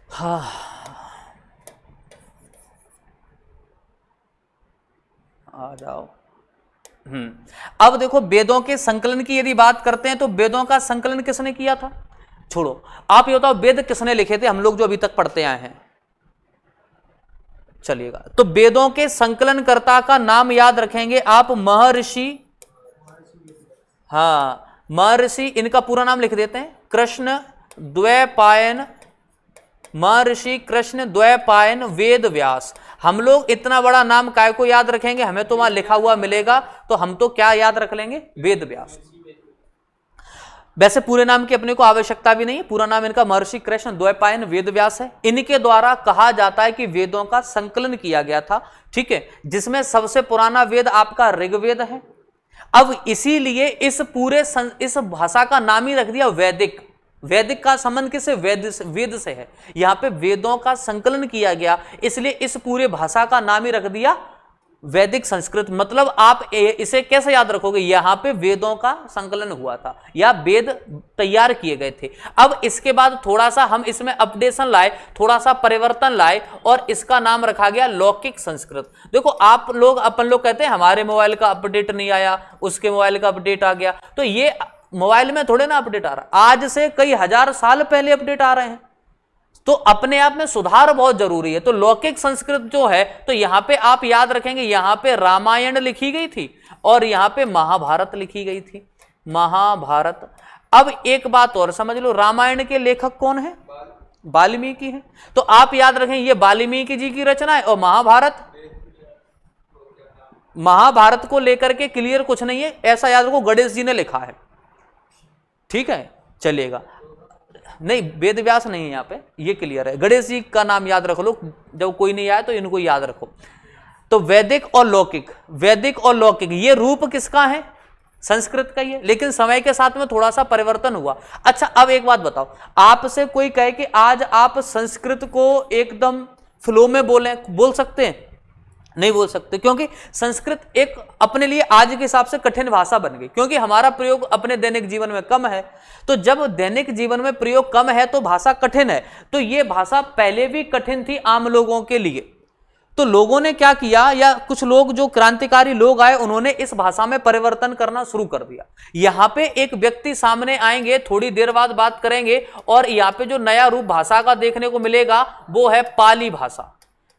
हाँ आ जाओ। अब देखो, वेदों के संकलन की यदि बात करते हैं तो वेदों का संकलन किसने किया था? छोड़ो, आप ये बताओ वेद किसने लिखे थे, हम लोग जो अभी तक पढ़ते आए हैं। चलिएगा, तो वेदों के संकलनकर्ता का नाम याद रखेंगे आप, महर्षि, हाँ महर्षि, इनका पूरा नाम लिख देते हैं, कृष्ण द्वैपायन, महर्षि कृष्ण द्वैपायन वेद व्यास। हम लोग इतना बड़ा नाम काय को याद रखेंगे, हमें तो वहां लिखा हुआ मिलेगा, तो हम तो क्या याद रख लेंगे, वेद व्यास। वैसे पूरे नाम की अपने को आवश्यकता भी नहीं है, पूरा नाम इनका महर्षि कृष्ण द्वैपायन वेद व्यास है। इनके द्वारा कहा जाता है कि वेदों का संकलन किया गया था, ठीक है, जिसमें सबसे पुराना वेद आपका ऋग्वेद है। अब इसीलिए इस भाषा का नाम ही रख दिया वैदिक। वैदिक का संबंध किससे, वेद से है। यहां पे वेदों का संकलन किया गया, इसलिए इस पूरे भाषा का नाम ही रख दिया वैदिक संस्कृत। मतलब आप इसे कैसे याद रखोगे, यहां पे वेदों का संकलन हुआ था या वेद तैयार किए गए थे। अब इसके बाद थोड़ा सा हम इसमें अपडेशन लाए, थोड़ा सा परिवर्तन लाए और इसका नाम रखा गया लौकिक संस्कृत। देखो अपन लोग कहते हैं हमारे मोबाइल का अपडेट नहीं आया, उसके मोबाइल का अपडेट आ गया, तो ये मोबाइल में थोड़े ना अपडेट आ रहा, आज से कई हजार साल पहले अपडेट आ रहे हैं, तो अपने आप में सुधार बहुत जरूरी है। तो लौकिक संस्कृत जो है, तो यहां पे आप याद रखेंगे, यहां पे रामायण लिखी गई थी और यहां पे महाभारत लिखी गई थी, महाभारत। अब एक बात और समझ लो, रामायण के लेखक कौन है, वाल्मीकि है, तो आप याद रखें ये वाल्मीकि जी की रचना है। और महाभारत को लेकर के क्लियर कुछ नहीं है, ऐसा याद रखो गणेश जी ने लिखा है, ठीक है, चलिएगा। नहीं, वेद व्यास नहीं है यहाँ पे, ये क्लियर है। गणेश जी का नाम याद रख लो, जब कोई नहीं आया तो इनको याद रखो। तो वैदिक और लौकिक, वैदिक और लौकिक, ये रूप किसका है, संस्कृत का ही है, लेकिन समय के साथ में थोड़ा सा परिवर्तन हुआ। अच्छा, अब एक बात बताओ, आपसे कोई कहे कि आज आप संस्कृत को एकदम फ्लो में बोल सकते हैं? नहीं बोल सकते, क्योंकि संस्कृत एक अपने लिए आज के हिसाब से कठिन भाषा बन गई, क्योंकि हमारा प्रयोग अपने दैनिक जीवन में कम है। तो जब दैनिक जीवन में प्रयोग कम है तो भाषा कठिन है। तो ये भाषा पहले भी कठिन थी आम लोगों के लिए, तो लोगों ने क्या किया, या कुछ लोग जो क्रांतिकारी लोग आए, उन्होंने इस भाषा में परिवर्तन करना शुरू कर दिया। यहां पे एक व्यक्ति सामने आएंगे, थोड़ी देर बाद बात करेंगे, और यहां पे जो नया रूप भाषा का देखने को मिलेगा वो है पाली भाषा।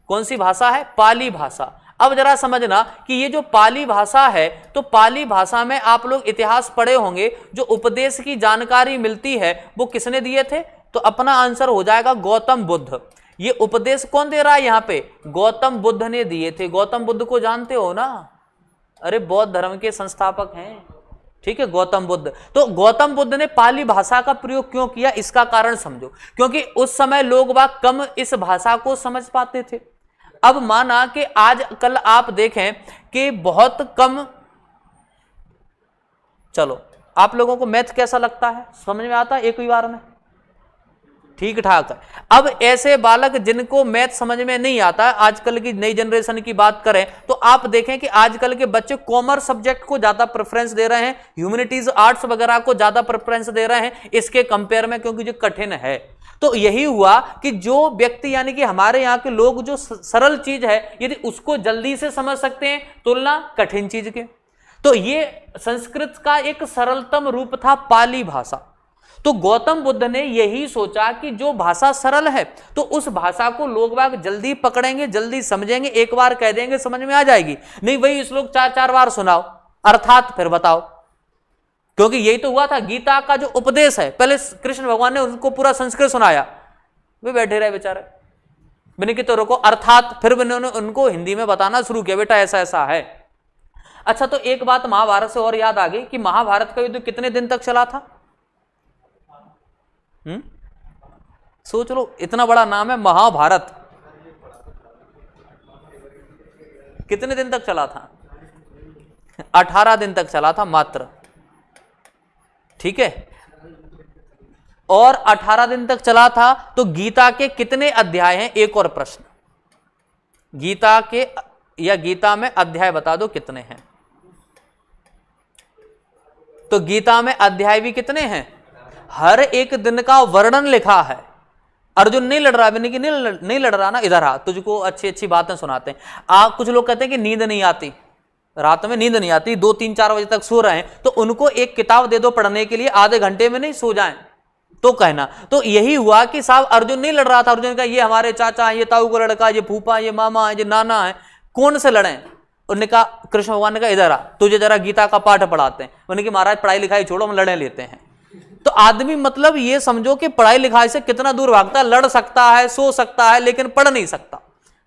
कौन सी भाषा है, पाली भाषा। अब जरा समझना कि ये जो पाली भाषा है, तो पाली भाषा में आप लोग इतिहास पढ़े होंगे, जो उपदेश की जानकारी मिलती है वो किसने दिए थे, तो अपना आंसर हो जाएगा गौतम बुद्ध। ये उपदेश कौन दे रहा है यहाँ पे, गौतम बुद्ध ने दिए थे। गौतम बुद्ध को जानते हो ना, अरे बौद्ध धर्म के संस्थापक हैं, ठीक है, गौतम बुद्ध। तो गौतम बुद्ध ने पाली भाषा का प्रयोग क्यों किया, इसका कारण समझो, क्योंकि उस समय लोग बाग कम इस भाषा को समझ पाते थे। अब माना कि आज कल आप देखें कि बहुत कम, चलो आप लोगों को मैथ कैसा लगता है, समझ में आता है एक ही बार में, ठीक ठाक है। अब ऐसे बालक जिनको मैथ समझ में नहीं आता, आजकल की नई जनरेशन की बात करें तो आप देखें कि आजकल के बच्चे कॉमर्स सब्जेक्ट को ज्यादा प्रेफरेंस दे रहे हैं, ह्यूमैनिटीज आर्ट्स वगैरह को ज्यादा प्रेफरेंस दे रहे हैं इसके कंपेयर में, क्योंकि जो कठिन है। तो यही हुआ कि जो व्यक्ति यानी कि हमारे यहाँ के लोग जो सरल चीज है यदि उसको जल्दी से समझ सकते हैं तुलना कठिन चीज के, तो ये संस्कृत का एक सरलतम रूप था पाली भाषा। तो गौतम बुद्ध ने यही सोचा कि जो भाषा सरल है तो उस भाषा को लोग बाग जल्दी पकड़ेंगे, जल्दी समझेंगे, एक बार कह देंगे समझ में आ जाएगी, नहीं वही श्लोक 4-4 बार सुनाओ अर्थात फिर बताओ। क्योंकि यही तो हुआ था, गीता का जो उपदेश है, पहले कृष्ण भगवान ने उनको पूरा संस्कृत सुनाया, वे बैठे रहे बेचारे, मैंने कि तो रुको अर्थात, फिर उन्होंने उनको हिंदी में बताना शुरू किया, बेटा ऐसा ऐसा है। अच्छा, तो एक बात महाभारत से और याद आ गई कि महाभारत का युद्ध कितने दिन तक चला था, सोच लो, इतना बड़ा नाम है महाभारत, कितने दिन तक चला था, 18 दिन तक चला था मात्र, ठीक है। और 18 दिन तक चला था, तो गीता के कितने अध्याय हैं, एक और प्रश्न, गीता के या गीता में अध्याय बता दो कितने हैं। तो गीता में अध्याय भी कितने हैं? हर एक दिन का वर्णन लिखा है। अर्जुन नहीं लड़ रहा, नहीं लड़ रहा ना, इधर आ, तुझको अच्छी अच्छी बातें सुनाते हैं। कुछ लोग कहते हैं कि नींद नहीं आती, रात में नींद नहीं आती, 2-3-4 बजे तक सो रहे हैं, तो उनको एक किताब दे दो पढ़ने के लिए, आधे घंटे में नहीं सो जाएं तो कहना। तो यही हुआ कि साहब अर्जुन नहीं लड़ रहा था। अर्जुन का ये हमारे चाचा है, ये ताऊ का लड़का, ये फूफा, ये मामा है, ये नाना है, कौन से लड़े? उन्होंने कहा, कृष्ण भगवान ने कहा इधर आ, तुझे जरा गीता का पाठ पढ़ाते हैं। उन्होंने कहा महाराज पढ़ाई लिखाई छोड़ो, हम लड़े लेते हैं। तो आदमी मतलब ये समझो कि पढ़ाई लिखाई से कितना दूर भागता है, लड़ सकता है, सो सकता है, लेकिन पढ़ नहीं सकता।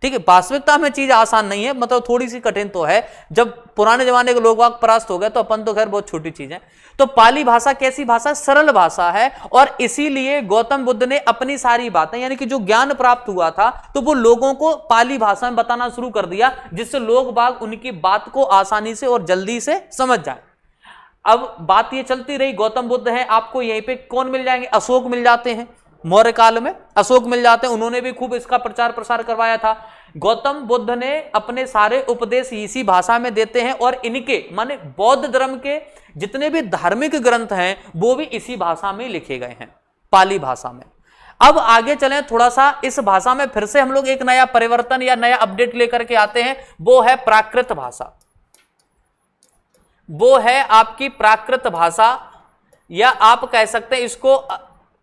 ठीक है, वास्तविकता में चीज आसान नहीं है, मतलब थोड़ी सी कठिन तो है। जब पुराने जमाने के लोग वाक परास्त हो गए तो अपन तो खैर बहुत छोटी चीज है। तो पाली भाषा कैसी भाषा? सरल भाषा है, और इसीलिए गौतम बुद्ध ने अपनी सारी बातें, यानी कि जो ज्ञान प्राप्त हुआ था, तो वो लोगों को पाली भाषा में बताना शुरू कर दिया, जिससे लोग बाग उनकी बात को आसानी से और जल्दी से समझ जाए। अब बात ये चलती रही, गौतम बुद्ध हैं, आपको यहीं पे कौन मिल जाएंगे? अशोक मिल जाते हैं, मौर्य काल में अशोक मिल जाते हैं, उन्होंने भी खूब इसका प्रचार प्रसार करवाया था। गौतम बुद्ध ने अपने सारे उपदेश इसी भाषा में देते हैं, और इनके माने बौद्ध धर्म के जितने भी धार्मिक ग्रंथ हैं वो भी इसी भाषा में लिखे गए हैं, पाली भाषा में। अब आगे चलें थोड़ा सा, इस भाषा में फिर से हम लोग एक नया परिवर्तन या नया अपडेट लेकर के आते हैं, वो है प्राकृत भाषा। वो है आपकी प्राकृत भाषा, या आप कह सकते हैं इसको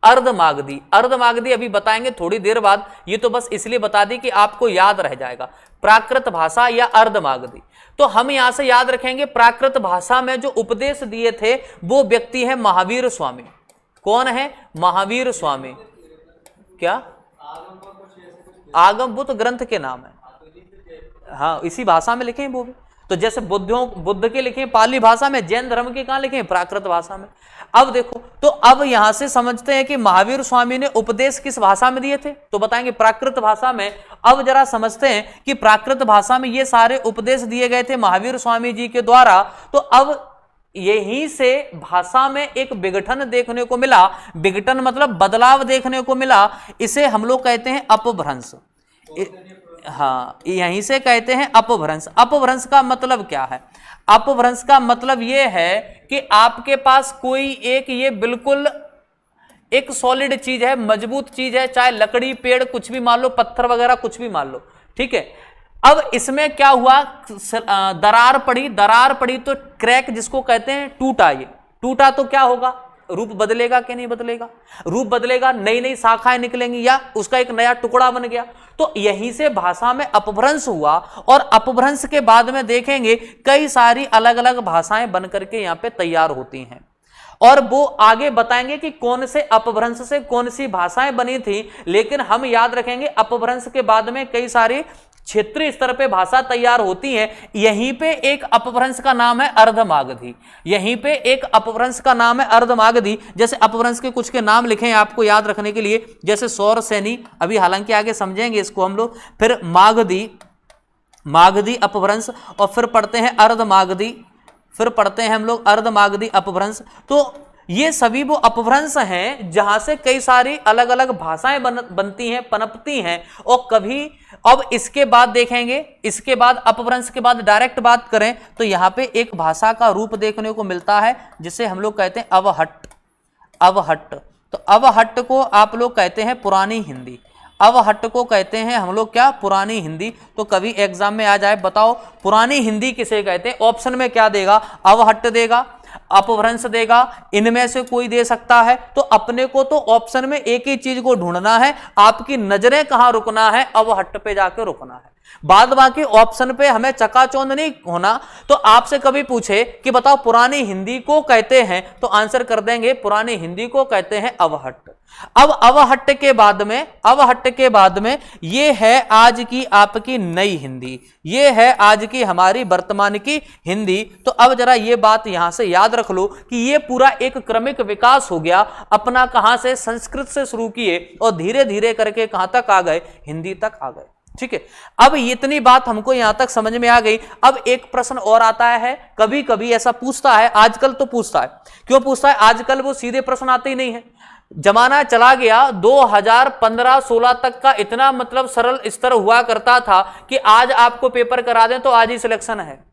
अर्धमागधी। अर्धमागधी अभी बताएंगे थोड़ी देर बाद, ये तो बस इसलिए बता दी कि आपको याद रह जाएगा, प्राकृत भाषा या अर्धमागधी। तो हम यहां से याद रखेंगे, प्राकृत भाषा में जो उपदेश दिए थे वो व्यक्ति है महावीर स्वामी। कौन है? महावीर स्वामी। क्या? आगम बुद्ध ग्रंथ के नाम है, हाँ इसी भाषा में लिखे हैं वो भी। तो जैसे बुद्ध के लिखे पाली भाषा में, जैन धर्म के कहां लिखे हैं? प्राकृत भाषा में। अब देखो, तो अब यहां से समझते हैं कि महावीर स्वामी ने उपदेश किस भाषा में दिए थे, तो बताएंगे प्राकृत भाषा में। अब जरा समझते हैं कि प्राकृत भाषा में ये सारे उपदेश दिए गए थे महावीर स्वामी जी के द्वारा। तो अब यहीं से भाषा में एक विघटन देखने को मिला, विघटन मतलब बदलाव देखने को मिला, इसे हम लोग कहते हैं अपभ्रंश। हाँ, यहीं से कहते हैं अपभ्रंश। अपभ्रंश का मतलब क्या है? अपभ्रंश का मतलब यह है कि आपके पास कोई एक ये बिल्कुल एक सॉलिड चीज है, मजबूत चीज है, चाहे लकड़ी, पेड़, कुछ भी मान लो, पत्थर वगैरह कुछ भी मान लो, ठीक है। अब इसमें क्या हुआ? दरार पड़ी तो क्रैक जिसको कहते हैं, टूटा। ये टूटा तो क्या होगा? रूप बदलेगा कि नहीं बदलेगा? रूप बदलेगा, नई नई शाखाएं निकलेंगी, या उसका एक नया टुकड़ा बन गया। तो यहीं से भाषा में अपभ्रंश हुआ, और अपभ्रंश के बाद में देखेंगे कई सारी अलग अलग भाषाएं बन करके यहां पे तैयार होती हैं, और वो आगे बताएंगे कि कौन से अपभ्रंश से कौन सी भाषाएं बनी थी। लेकिन हम याद रखेंगे अपभ्रंश के बाद में कई सारी क्षेत्रीय स्तर पे भाषा तैयार होती है। यहीं पे एक अपभ्रंश का नाम है अर्धमागधी। यहीं पे एक अपभ्रंश का नाम है अर्धमागधी। जैसे अपभ्रंश के कुछ के नाम लिखे हैं आपको याद रखने के लिए, जैसे सौर सैनी, अभी हालांकि आगे समझेंगे इसको हम लोग। फिर मागधी अपभ्रंश, और फिर पढ़ते हैं अर्धमागधी, फिर पढ़ते हैं हम लोग अर्धमागधी अपभ्रंश। तो ये सभी वो अपभ्रंश हैं जहां से कई सारी अलग अलग भाषाएं बनती हैं, पनपती हैं। और कभी, अब इसके बाद देखेंगे, इसके बाद अपभ्रंश के बाद डायरेक्ट बात करें तो यहां पे एक भाषा का रूप देखने को मिलता है जिसे हम लोग कहते हैं अवहट्ट। अवहट्ट, तो अवहट्ट को आप लोग कहते हैं पुरानी हिंदी। अवहट्ट को कहते हैं हम लोग क्या? पुरानी हिंदी। तो कभी एग्जाम में आ जाए, बताओ पुरानी हिंदी किसे कहते हैं? ऑप्शन में क्या देगा? अवहट्ट देगा, अपभ्रंश देगा, इनमें से कोई दे सकता है। तो अपने को तो ऑप्शन में एक ही चीज को ढूंढना है, आपकी नजरें कहां रुकना है? अवहट्ट पे जाके रुकना है। बाद बाकी ऑप्शन पे हमें चकाचौंध नहीं होना। तो आपसे कभी पूछे कि बताओ पुरानी हिंदी को कहते हैं, तो आंसर कर देंगे पुरानी हिंदी को कहते हैं अवहट्ट। अब अवहट्ट के बाद में ये है आज की आपकी नई हिंदी, ये है आज की हमारी वर्तमान की हिंदी। तो अब जरा ये बात यहां से याद रख लो कि ये पूरा एक क्रमिक विकास हो गया अपना। कहां से? संस्कृत से शुरू किए और धीरे धीरे करके कहां तक आ गए? हिंदी तक आ गए। ठीक है, अब इतनी बात हमको यहां तक समझ में आ गई। अब एक प्रश्न और आता है, कभी कभी ऐसा पूछता है, आजकल तो पूछता है। क्यों पूछता है? आजकल वो सीधे प्रश्न आते ही नहीं है। जमाना चला गया 2015-16 तक का, इतना मतलब सरल स्तर हुआ करता था कि आज आपको पेपर करा दें तो आज ही सिलेक्शन है।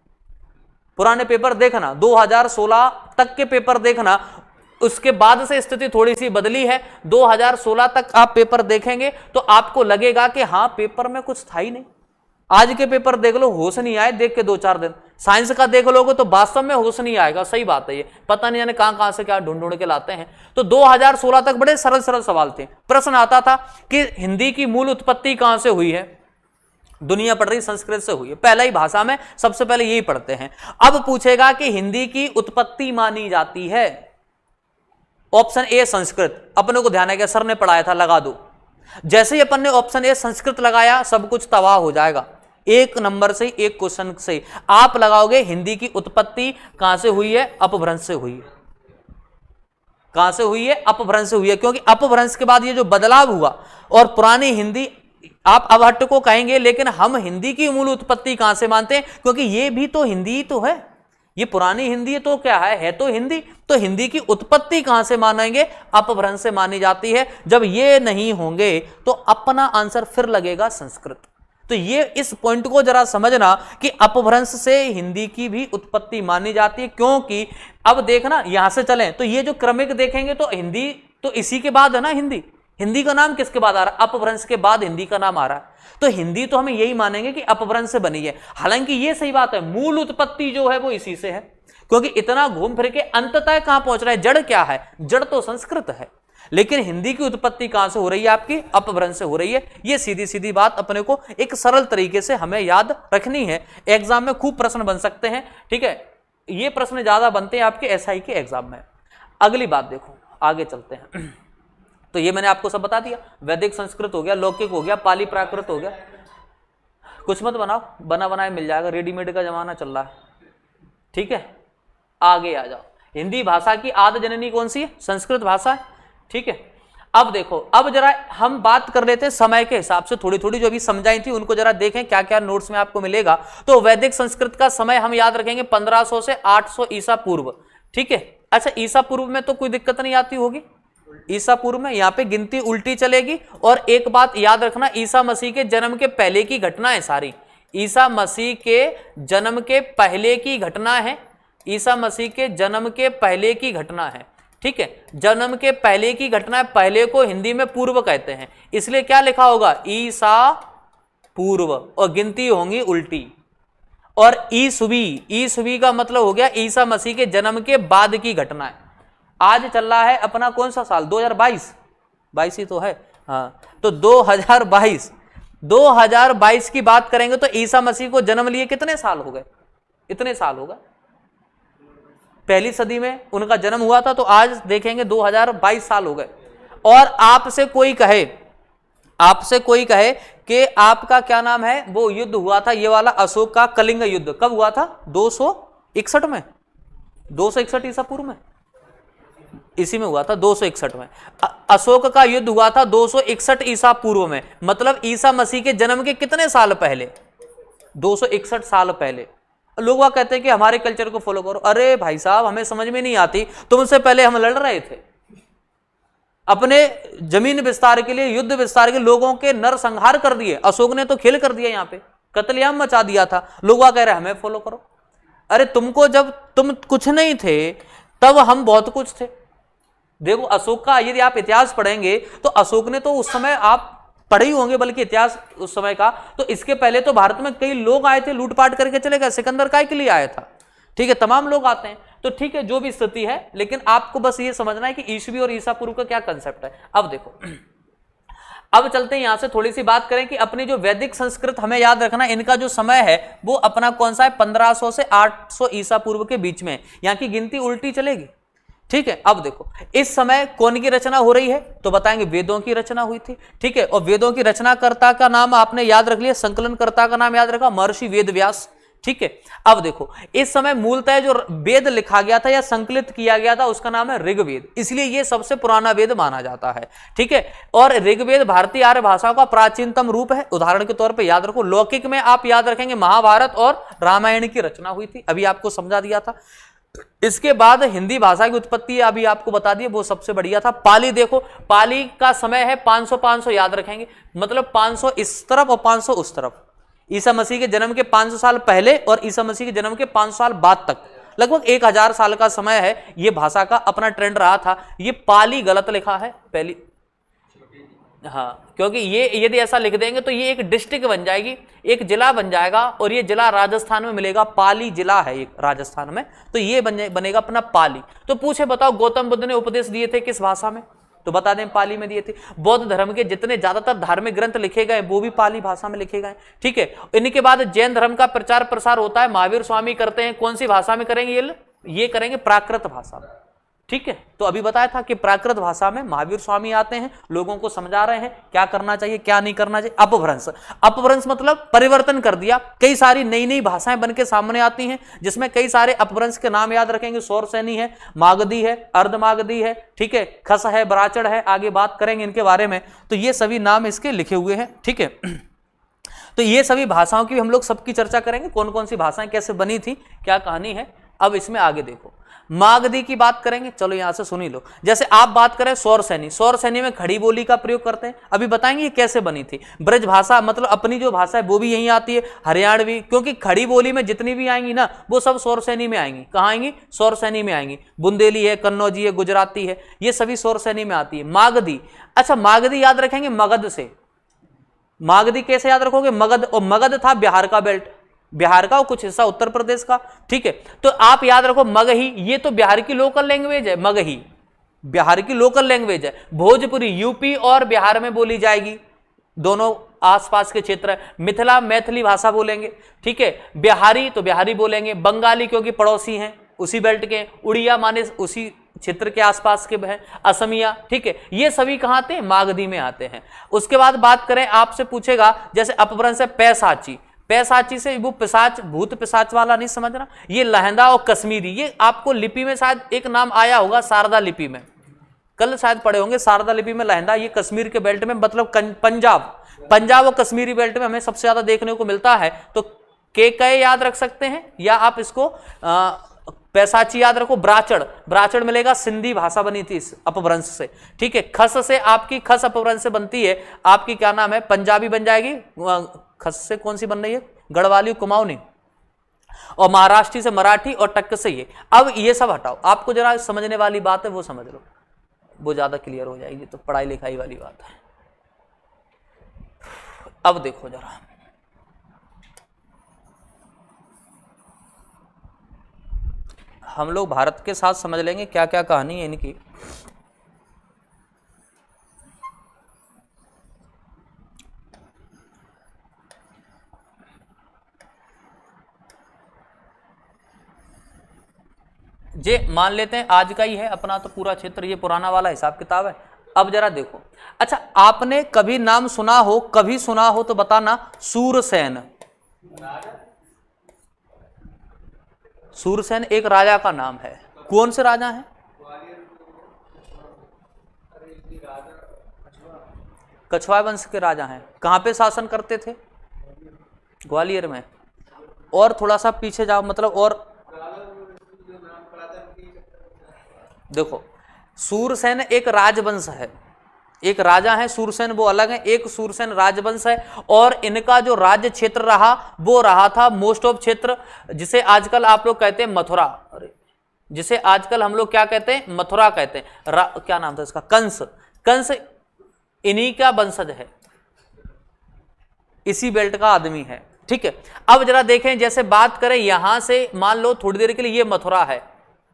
पुराने पेपर देखना, 2016 तक के पेपर देखना, उसके बाद से स्थिति थोड़ी सी बदली है। 2016 तक आप पेपर देखेंगे तो आपको लगेगा कि हां पेपर में कुछ था ही नहीं। आज के पेपर देख लो, होश नहीं आए देख के 2-4 दिन। साइंस का देख लोगे तो वास्तव में होश नहीं आएगा। सही बात है, ये पता नहीं जाने कहां से क्या ढूंढ के लाते हैं। तो 2016 तक बड़े सरल सरल सवाल थे। प्रश्न आता था कि हिंदी की मूल उत्पत्ति कहां से हुई है? दुनिया पढ़ रही संस्कृत से हुई है। पहला ही भाषा में सबसे पहले यही पढ़ते हैं। अब पूछेगा कि हिंदी की उत्पत्ति मानी जाती है, ऑप्शन ए संस्कृत। अपने को ध्यान है कि सर ने पढ़ाया था, लगा दो। जैसे ही अपन ने ऑप्शन ए संस्कृत लगाया सब कुछ तबाह हो जाएगा। एक नंबर से, एक क्वेश्चन से आप लगाओगे हिंदी की उत्पत्ति कहां से हुई है? अपभ्रंश से हुई है। कहां से हुई है? अपभ्रंश से हुई है। क्योंकि अपभ्रंश के बाद ये जो बदलाव हुआ और पुरानी हिंदी, आप अवहट्ट को कहेंगे लेकिन हम हिंदी की मूल उत्पत्ति कहां से मानते हैं? क्योंकि ये भी तो हिंदी ही तो है, ये पुरानी हिंदी तो क्या है तो हिंदी। तो हिंदी की उत्पत्ति कहां से मानेंगे? अपभ्रंश से मानी जाती है। जब ये नहीं होंगे तो अपना आंसर फिर लगेगा संस्कृत। तो ये इस पॉइंट को जरा समझना कि अपभ्रंश से हिंदी की भी उत्पत्ति मानी जाती है। क्योंकि अब देखना, यहां से चलें तो ये जो क्रमिक देखेंगे तो हिंदी तो इसी के बाद है ना। हिंदी का नाम किसके बाद आ रहा है? अपभ्रंश के बाद हिंदी का नाम आ रहा है। तो हिंदी तो हम यही मानेंगे कि अपभ्रंश से बनी है। हालांकि ये सही बात है, मूल उत्पत्ति जो है वो इसी से है। क्योंकि इतना घूम फिर के अंततः कहां पहुंच रहा है? जड़ क्या है? जड़ तो संस्कृत है। लेकिन हिंदी की उत्पत्ति कहां से हो रही है? आपकी अपभ्रंश से हो रही है। ये सीधी सीधी बात अपने को एक सरल तरीके से हमें याद रखनी है। एग्जाम में खूब प्रश्न बन सकते हैं, ठीक है। ये प्रश्न ज्यादा बनते हैं आपके एसआई के एग्जाम में। अगली बात देखो, आगे चलते हैं। तो ये मैंने आपको सब बता दिया। वैदिक संस्कृत हो गया, लौकिक हो गया, पाली प्राकृत हो गया। कुछ मत बनाओ, बना बनाए मिल जाएगा, रेडीमेड का जमाना चल रहा है, ठीक है। आगे आ जाओ। हिंदी भाषा की आदि जननी कौन सी है? संस्कृत भाषा है, ठीक है। अब देखो, अब जरा हम बात कर लेते हैं समय के हिसाब से, थोड़ी थोड़ी जो अभी समझाई थी उनको जरा देखें क्या क्या नोट्स में आपको मिलेगा। तो वैदिक संस्कृत का समय हम याद रखेंगे 1500 से 800 ईसा पूर्व, ठीक है। अच्छा, ईसा पूर्व में तो कोई दिक्कत नहीं आती होगी। ईसा पूर्व में यहाँ पे गिनती उल्टी चलेगी। और एक बात याद रखना, ईसा मसीह के जन्म के पहले की घटना है सारी। ईसा मसीह के जन्म के पहले की घटना है। ईसा मसीह के जन्म के पहले की घटना है, ठीक है। जन्म के पहले की घटना है, पहले को हिंदी में पूर्व कहते हैं। इसलिए क्या लिखा होगा? ईसा पूर्व, और गिनती होंगी उल्टी। और ईसवी का मतलब हो गया ईसा मसीह के जन्म के बाद की घटना है। आज चल रहा है अपना कौन सा साल? 2022 ही तो है, हाँ। तो 2022 की बात करेंगे तो ईसा मसीह को जन्म लिए कितने साल हो गए? इतने साल हो गए। पहली सदी में उनका जन्म हुआ था, तो आज देखेंगे 2022 साल हो गए। और आपसे कोई कहे कि आपका क्या नाम है, वो युद्ध हुआ था ये वाला अशोक का कलिंग युद्ध, कब हुआ था? 261 में, 261 ईसा पूर्व में, इसी में हुआ था 261 में। अशोक का युद्ध हुआ था 261 ईसा पूर्व में। मतलब ईसा मसीह के जन्म के कितने साल पहले? 261 साल पहले। लोग वह कहते हैं कि हमारे कल्चर को फॉलो करो। अरे भाई साहब, हमें समझ में नहीं आती, तुमसे पहले हम लड़ रहे थे अपने जमीन विस्तार के लिए, युद्ध विस्तार के, लोगों के नरसंहार कर दिए। अशोक ने तो खेल कर दिया, यहाँ पे कत्लेआम मचा दिया था। लोग वह कह रहे हमें फॉलो करो। अरे तुमको, जब तुम कुछ नहीं थे तब हम बहुत कुछ थे। देखो अशोक का यदि आप इतिहास पढ़ेंगे तो अशोक ने तो उस समय, आप पढ़े ही होंगे बल्कि इतिहास उस समय का, तो इसके पहले तो भारत में कई लोग आए थे, लूटपाट करके चले गए। सिकंदर काय के लिए आया था, ठीक है। तमाम लोग आते हैं, तो ठीक है, जो भी स्थिति है, लेकिन आपको बस ये समझना है कि ईसवी और ईसा पूर्व का क्या कंसेप्ट है। अब देखो, अब चलते हैं यहां से थोड़ी सी बात करें कि अपनी जो वैदिक संस्कृत, हमें याद रखना इनका जो समय है वो अपना कौन सा है? 1500 से 800 ईसा पूर्व के बीच में। यहाँ की गिनती उल्टी चलेगी, ठीक है। अब देखो, इस समय कौन की रचना हो रही है? तो बताएंगे वेदों की रचना हुई थी, ठीक है। और वेदों की रचनाकर्ता का नाम आपने याद रख लिया, संकलनकर्ता का नाम याद रखा, महर्षि वेद व्यास, ठीक है। अब देखो, इस समय मूलतः जो वेद लिखा गया था या संकलित किया गया था उसका नाम है ऋग्वेद, इसलिए यह सबसे पुराना वेद माना जाता है, ठीक है। और ऋग्वेद भारतीय आर्य भाषा का प्राचीनतम रूप है। उदाहरण के तौर पर याद रखो, लौकिक में आप याद रखेंगे महाभारत और रामायण की रचना हुई थी, अभी आपको समझा दिया था। इसके बाद हिंदी भाषा की उत्पत्ति अभी आपको बता दी, वो सबसे बढ़िया था। पाली देखो, पाली का समय है 500 याद रखेंगे, मतलब 500 इस तरफ और 500 उस तरफ। ईसा मसीह के जन्म के 500 साल पहले और ईसा मसीह के जन्म के 500 साल बाद तक लगभग 1000 साल का समय है। ये भाषा का अपना ट्रेंड रहा था। ये पाली गलत लिखा है पहली, हाँ, क्योंकि ये यदि ऐसा लिख देंगे तो ये एक डिस्ट्रिक्ट बन जाएगी, एक जिला बन जाएगा, और ये जिला राजस्थान में मिलेगा। पाली जिला है एक राजस्थान में, तो ये बनेगा अपना पाली। तो पूछे बताओ गौतम बुद्ध ने उपदेश दिए थे किस भाषा में? तो बता दें पाली में दिए थे। बौद्ध धर्म के जितने ज्यादातर धार्मिक ग्रंथ लिखे गए वो भी पाली भाषा में लिखे गए, ठीक है। इनके बाद जैन धर्म का प्रचार प्रसार होता है, महावीर स्वामी करते हैं। कौन सी भाषा में करेंगे? ये करेंगे प्राकृत भाषा में, ठीक है। तो अभी बताया था कि प्राकृत भाषा में महावीर स्वामी आते हैं, लोगों को समझा रहे हैं क्या करना चाहिए क्या नहीं करना चाहिए। अपभ्रंश, अपभ्रंश मतलब परिवर्तन कर दिया। कई सारी नई नई भाषाएं बन के सामने आती हैं, जिसमें कई सारे अपभ्रंश के नाम याद रखेंगे। सौरसैनी है, मागधी है, अर्धमागधी है, ठीक है, खस है, बराचड़ है, आगे बात करेंगे इनके बारे में। तो ये सभी नाम इसके लिखे हुए हैं, ठीक है। तो ये सभी भाषाओं की हम लोग सबकी चर्चा करेंगे, कौन कौन सी भाषाएं कैसे बनी थी, क्या कहानी है। अब इसमें आगे देखो, मागधी की बात करेंगे। चलो यहां से सुनी लो। जैसे आप बात करें सौरसैनी, सौरसैनी में खड़ी बोली का प्रयोग करते हैं। अभी बताएंगे ये कैसे बनी थी। ब्रज भाषा मतलब अपनी जो भाषा है वो भी यहीं आती है, हरियाणवी, क्योंकि खड़ी बोली में जितनी भी आएंगी ना वो सब सौरसैनी में आएंगी। कहाँ आएंगी? सौरसैनी में आएंगी। बुंदेली है, कन्नौजी है, गुजराती है, ये सभी सौरसैनी में आती है। मागधी, अच्छा मागधी याद रखेंगे मगध से। मागधी कैसे याद रखोगे? मगध, और मगध था बिहार का बेल्ट, बिहार का और कुछ हिस्सा उत्तर प्रदेश का, ठीक है। तो आप याद रखो मगही, ये तो बिहार की लोकल लैंग्वेज है। मगही बिहार की लोकल लैंग्वेज है। भोजपुरी यूपी और बिहार में बोली जाएगी, दोनों आसपास के क्षेत्र है। मिथिला मैथिली भाषा बोलेंगे, ठीक है। बिहारी तो बिहारी बोलेंगे। बंगाली क्योंकि पड़ोसी हैं उसी बेल्ट के। उड़िया माने उसी क्षेत्र के आसपास के हैं। असमिया, ठीक है, ये सभी कहाँ आते हैं? मागधी में आते हैं। उसके बाद बात करें, आपसे पूछेगा जैसे अपभ्रंश है पैसाची। पैसाची से वो पिशाच, भूत पिशाच वाला नहीं समझना। ये लहंदा और कश्मीरी, ये आपको लिपि में शायद एक नाम आया होगा, शारदा लिपि में, कल शायद पढ़े होंगे। शारदा लिपि में लहंदा, ये कश्मीर के बेल्ट में मतलब पंजाब और कश्मीरी बेल्ट में हमें सबसे ज्यादा देखने को मिलता है। तो के याद रख सकते हैं, या आप इसको पैसाची याद रखो। ब्राचड़, ब्राचड़ मिलेगा, सिंधी भाषा बनी थी इस अपभ्रंश से, ठीक है। खस से आपकी, खस अपभ्रंश से बनती है आपकी, क्या नाम है, पंजाबी बन जाएगी। खस से कौन सी बन रही है? गढ़वाली, कुमाऊनी, और महाराष्ट्री से मराठी, और टक्क से ये। अब ये सब हटाओ, आपको जरा समझने वाली बात है वो समझ लो, वो ज्यादा क्लियर हो जाएगी। तो पढ़ाई लिखाई वाली बात है। अब देखो जरा, हम लोग भारत के साथ समझ लेंगे क्या क्या कहानी है इनकी। जे मान लेते हैं आज का ही है अपना तो पूरा क्षेत्र, ये पुराना वाला हिसाब किताब है। अब जरा देखो, अच्छा आपने कभी नाम सुना हो, कभी सुना हो तो बताना, सूरसेन। सूरसेन एक राजा का नाम है। कौन से राजा हैं? कछवाहा वंश के राजा हैं। कहां पे शासन करते थे? ग्वालियर में। और थोड़ा सा पीछे जाओ, मतलब और देखो, सूरसेन एक राजवंश है, एक राजा है सूरसेन, वो अलग है। एक सूरसेन राजवंश है, और इनका जो राज्य क्षेत्र रहा वो रहा था मोस्ट ऑफ क्षेत्र, जिसे आजकल आप लोग कहते हैं मथुरा, जिसे आजकल हम लोग क्या कहते हैं? मथुरा कहते हैं। क्या नाम था इसका? कंस। कंस इन्हीं का वंशज है, इसी बेल्ट का आदमी है, ठीक है। अब जरा देखें, जैसे बात करें यहां से, मान लो थोड़ी देर के लिए ये मथुरा है,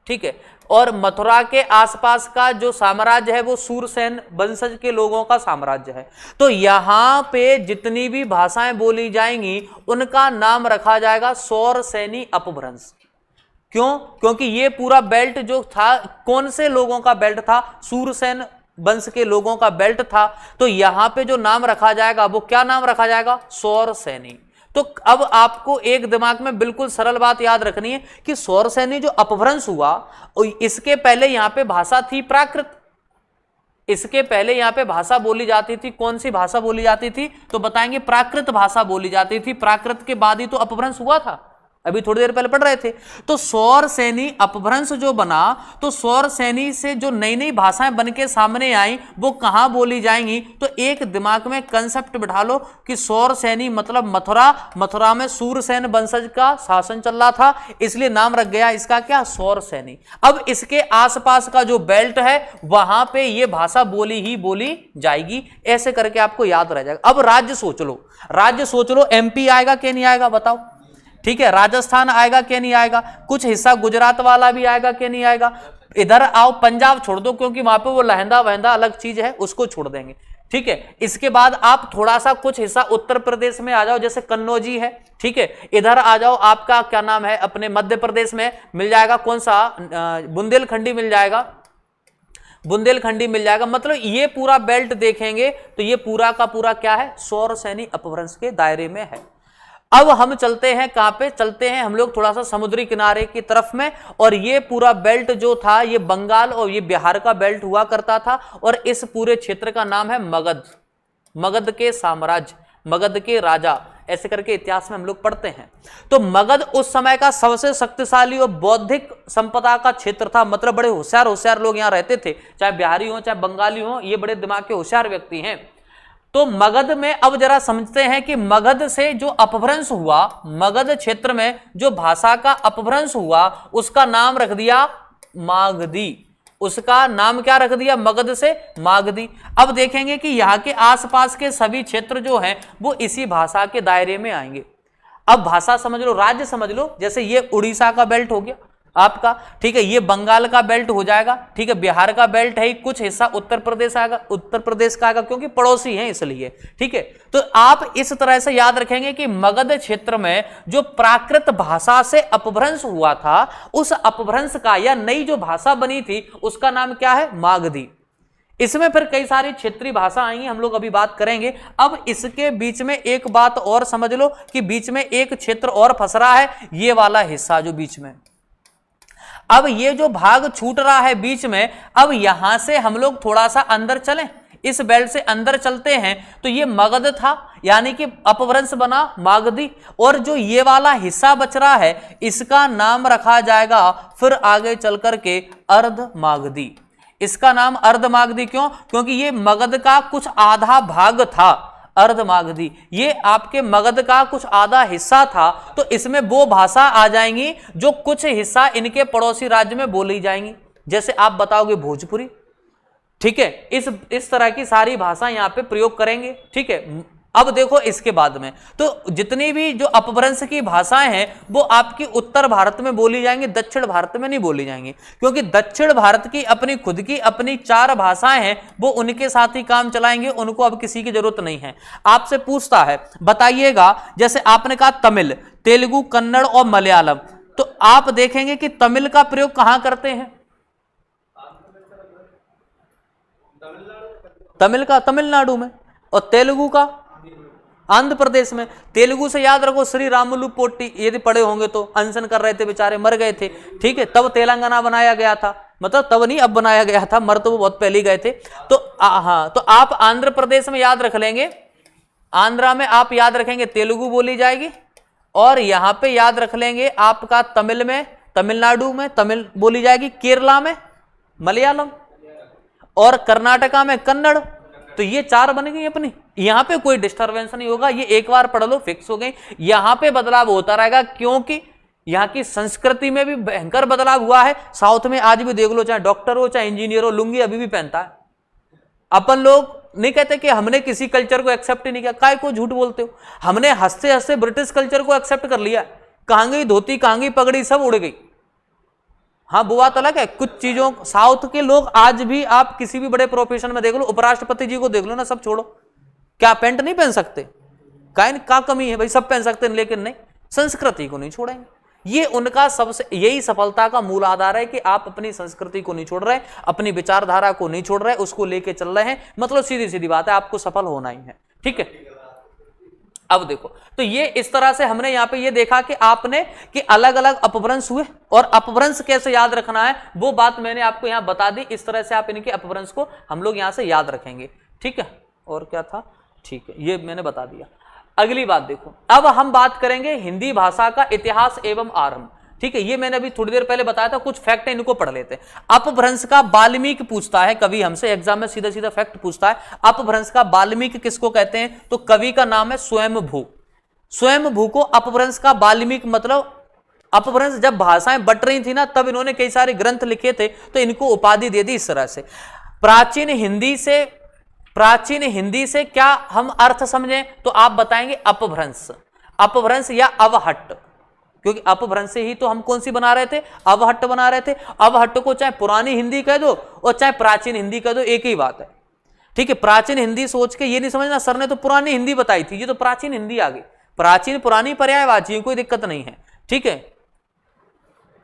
ठीक है, और मथुरा के आसपास का जो साम्राज्य है वो सूरसेन वंशज के लोगों का साम्राज्य है। तो यहां पे जितनी भी भाषाएं बोली जाएंगी उनका नाम रखा जाएगा सौरसेनी अपभ्रंश। क्यों? क्योंकि ये पूरा बेल्ट जो था, कौन से लोगों का बेल्ट था? सूरसेन वंश के लोगों का बेल्ट था। तो यहां पे जो नाम रखा जाएगा वो क्या नाम रखा जाएगा? सौरसेनी। तो अब आपको एक दिमाग में बिल्कुल सरल बात याद रखनी है कि सौरसेनी जो अपभ्रंश हुआ, इसके पहले यहां पे भाषा थी प्राकृत। इसके पहले यहां पे भाषा बोली जाती थी, कौन सी भाषा बोली जाती थी? तो बताएंगे प्राकृत भाषा बोली जाती थी। प्राकृत के बाद ही तो अपभ्रंश हुआ था। अभी थोड़ी देर पहले पढ़ रहे थे। तो सौर सैनी अपभ्रंश जो बना, तो सौर सैनी से जो नई नई भाषाएं बन के सामने आई वो कहां बोली जाएंगी। तो एक दिमाग में कंसेप्ट बिठा लो कि सौर सैनी मतलब मथुरा, मथुरा में सूरसेन वंशज का शासन चल रहा था, इसलिए नाम रख गया इसका क्या, सौर सैनी। अब इसके आसपास का जो बेल्ट है वहां पे ये भाषा बोली ही बोली जाएगी, ऐसे करके आपको याद रह जाएगा। अब राज्य सोच लो, राज्य सोच लो, एमपी आएगा कि नहीं आएगा बताओ, ठीक है, राजस्थान आएगा कि नहीं आएगा, कुछ हिस्सा गुजरात वाला भी आएगा कि नहीं आएगा। इधर आओ पंजाब छोड़ दो क्योंकि वहां पे वो लहंदा वहंदा अलग चीज है, उसको छोड़ देंगे, ठीक है। इसके बाद आप थोड़ा सा कुछ हिस्सा उत्तर प्रदेश में आ जाओ, जैसे कन्नौजी है, ठीक है। इधर आ जाओ, आपका क्या नाम है, अपने मध्य प्रदेश में मिल जाएगा कौन सा, बुंदेलखंडी मिल जाएगा, बुंदेलखंडी मिल जाएगा। मतलब ये पूरा बेल्ट देखेंगे तो ये पूरा का पूरा क्या है, सौर सैनी अपभ्रंश के दायरे में है। अब हम चलते हैं कहां पे, चलते हैं हम लोग थोड़ा सा समुद्री किनारे की तरफ में, और ये पूरा बेल्ट जो था ये बंगाल और ये बिहार का बेल्ट हुआ करता था, और इस पूरे क्षेत्र का नाम है मगध, मगध के साम्राज्य, मगध के राजा, ऐसे करके इतिहास में हम लोग पढ़ते हैं। तो मगध उस समय का सबसे शक्तिशाली और बौद्धिक संपदा का क्षेत्र था, मतलब बड़े होशियार होशियार लोग यहाँ रहते थे, चाहे बिहारी हो चाहे बंगाली हो, ये बड़े दिमाग के होशियार व्यक्ति हैं। तो मगध में अब जरा समझते हैं कि मगध से जो अपभ्रंश हुआ, मगध क्षेत्र में जो भाषा का अपभ्रंश हुआ उसका नाम रख दिया मागधी, उसका नाम क्या रख दिया, मगध से मागधी। अब देखेंगे कि यहाँ के आसपास के सभी क्षेत्र जो हैं वो इसी भाषा के दायरे में आएंगे। अब भाषा समझ लो, राज्य समझ लो, जैसे ये उड़ीसा का बेल्ट हो गया आपका, ठीक है, ये बंगाल का बेल्ट हो जाएगा, ठीक है, बिहार का बेल्ट है, कुछ हिस्सा उत्तर प्रदेश आएगा, उत्तर प्रदेश का आएगा क्योंकि पड़ोसी हैं इसलिए, ठीक है। तो आप इस तरह से याद रखेंगे कि मगध क्षेत्र में जो प्राकृत भाषा से अपभ्रंश हुआ था, उस अपभ्रंश का या नई जो भाषा बनी थी उसका नाम क्या है, मागधी। इसमें फिर कई सारी क्षेत्रीय भाषा आएंगी, हम लोग अभी बात करेंगे। अब इसके बीच में एक बात और समझ लो कि बीच में एक क्षेत्र और फंस रहा है, ये वाला हिस्सा जो बीच में, अब ये जो भाग छूट रहा है बीच में, अब यहां से हम लोग थोड़ा सा अंदर चलें, इस बेल्ट से अंदर चलते हैं, तो ये मगध था, यानी कि अपभ्रंश बना मागधी, और जो ये वाला हिस्सा बच रहा है इसका नाम रखा जाएगा फिर आगे चल करके अर्ध मागधी। इसका अर्ध अर्धमागधी क्यों, क्योंकि ये मगध का कुछ आधा भाग था, अर्धमागधी, ये आपके मगध का कुछ आधा हिस्सा था। तो इसमें वो भाषा आ जाएंगी जो कुछ हिस्सा इनके पड़ोसी राज्य में बोली जाएंगी, जैसे आप बताओगे भोजपुरी, ठीक है, इस तरह की सारी भाषा यहां पे प्रयोग करेंगे, ठीक है। अब देखो इसके बाद में तो जितनी भी जो अपभ्रंश की भाषाएं हैं वो आपकी उत्तर भारत में बोली जाएंगी, दक्षिण भारत में नहीं बोली जाएंगी, क्योंकि दक्षिण भारत की अपनी खुद की अपनी 4 भाषाएं हैं, वो उनके साथ ही काम चलाएंगे, उनको अब किसी की जरूरत नहीं है। आपसे पूछता है, बताइएगा, जैसे आपने कहा तमिल, तेलुगु, कन्नड़ और मलयालम, तो आप देखेंगे कि तमिल का प्रयोग कहां करते हैं, तमिल का तमिलनाडु में, और तेलुगु का आंध्र प्रदेश में। तेलुगु से याद रखो श्री रामुलु पोट्टी, यदि पढ़े होंगे तो, अनशन कर रहे थे बेचारे, मर गए थे, ठीक है, तब तेलंगाना बनाया गया था, मतलब तब नहीं अब बनाया गया था, मर तो वो बहुत पहले गए थे। तो हाँ, तो आप आंध्र प्रदेश में याद रख लेंगे, आंध्रा में आप याद रखेंगे तेलुगु बोली जाएगी, और यहां पे याद रख लेंगे आपका तमिल में, तमिलनाडु में तमिल बोली जाएगी, केरला में मलयालम, और कर्नाटका में कन्नड़। तो ये 4 बन गई अपनी, यहां पे कोई डिस्टर्बेंस नहीं होगा, ये एक बार पढ़ लो फिक्स हो गई। यहां पे बदलाव होता रहेगा क्योंकि यहां की संस्कृति में भी भयंकर बदलाव हुआ है। साउथ में आज भी देख लो, चाहे डॉक्टर हो चाहे इंजीनियर हो, लुंगी अभी भी पहनता है। अपन लोग नहीं कहते कि हमने किसी कल्चर को एक्सेप्ट ही नहीं किया, काय को झूठ बोलते हो, हमने हंसते हंसते ब्रिटिश कल्चर को एक्सेप्ट कर लिया। कहां गई धोती, कहां गई पगड़ी, सब उड़ गई। हाँ वो बात अलग है, कुछ चीजों, साउथ के लोग आज भी आप किसी भी बड़े प्रोफेशन में देख लो, उपराष्ट्रपति जी को देख लो ना, सब छोड़ो, क्या पैंट नहीं पहन सकते, क्या कमी है भाई, सब पहन सकते हैं, लेकिन नहीं, संस्कृति को नहीं छोड़ेंगे। ये उनका सबसे, यही सफलता का मूल आधार है कि आप अपनी संस्कृति को नहीं छोड़ रहे, अपनी विचारधारा को नहीं छोड़ रहे, उसको लेके चल रहे हैं, मतलब सीधी सीधी बात है, आपको सफल होना ही है, ठीक है। अब देखो, तो ये इस तरह से हमने यहां पे ये देखा कि आपने कि अलग अलग अपभ्रंश हुए, और अपभ्रंश कैसे याद रखना है वो बात मैंने आपको यहां बता दी। इस तरह से आप इनके अपभ्रंश को हम लोग यहां से याद रखेंगे, ठीक है। और क्या था, ठीक है, ये मैंने बता दिया। अगली बात देखो, अब हम बात करेंगे हिंदी भाषा का इतिहास एवं आरंभ। ठीक है, ये मैंने अभी थोड़ी देर पहले बताया था, कुछ फैक्ट है इनको पढ़ लेते हैं। अपभ्रंश का वाल्मीकि पूछता है कवि हमसे एग्जाम में, सीधा सीधा फैक्ट पूछता है, अपभ्रंश का वाल्मीकि किसको कहते हैं? तो कवि का नाम है स्वयंभू। स्वयंभू को अपभ्रंश का वाल्मीकि मतलब, अपभ्रंश जब भाषाएं बट रही थी ना, तब इन्होंने कई सारे ग्रंथ लिखे थे, तो इनको उपाधि दे दी इस तरह से। प्राचीन हिंदी से क्या हम अर्थ समझें? तो आप बताएंगे अपभ्रंश, अपभ्रंश या अवहट्ट, क्योंकि अपभ्रंश से ही तो हम कौन सी बना रहे थे? अवहट्ट बना रहे थे। अवहट्ट को चाहे पुरानी हिंदी कह दो और चाहे प्राचीन हिंदी कह दो, एक ही बात है। ठीक है, प्राचीन हिंदी सोच के ये नहीं समझना सर ने तो पुरानी हिंदी बताई थी, ये तो प्राचीन हिंदी आ गई। प्राचीन पुरानी पर्यायवाची, कोई दिक्कत नहीं है। ठीक है,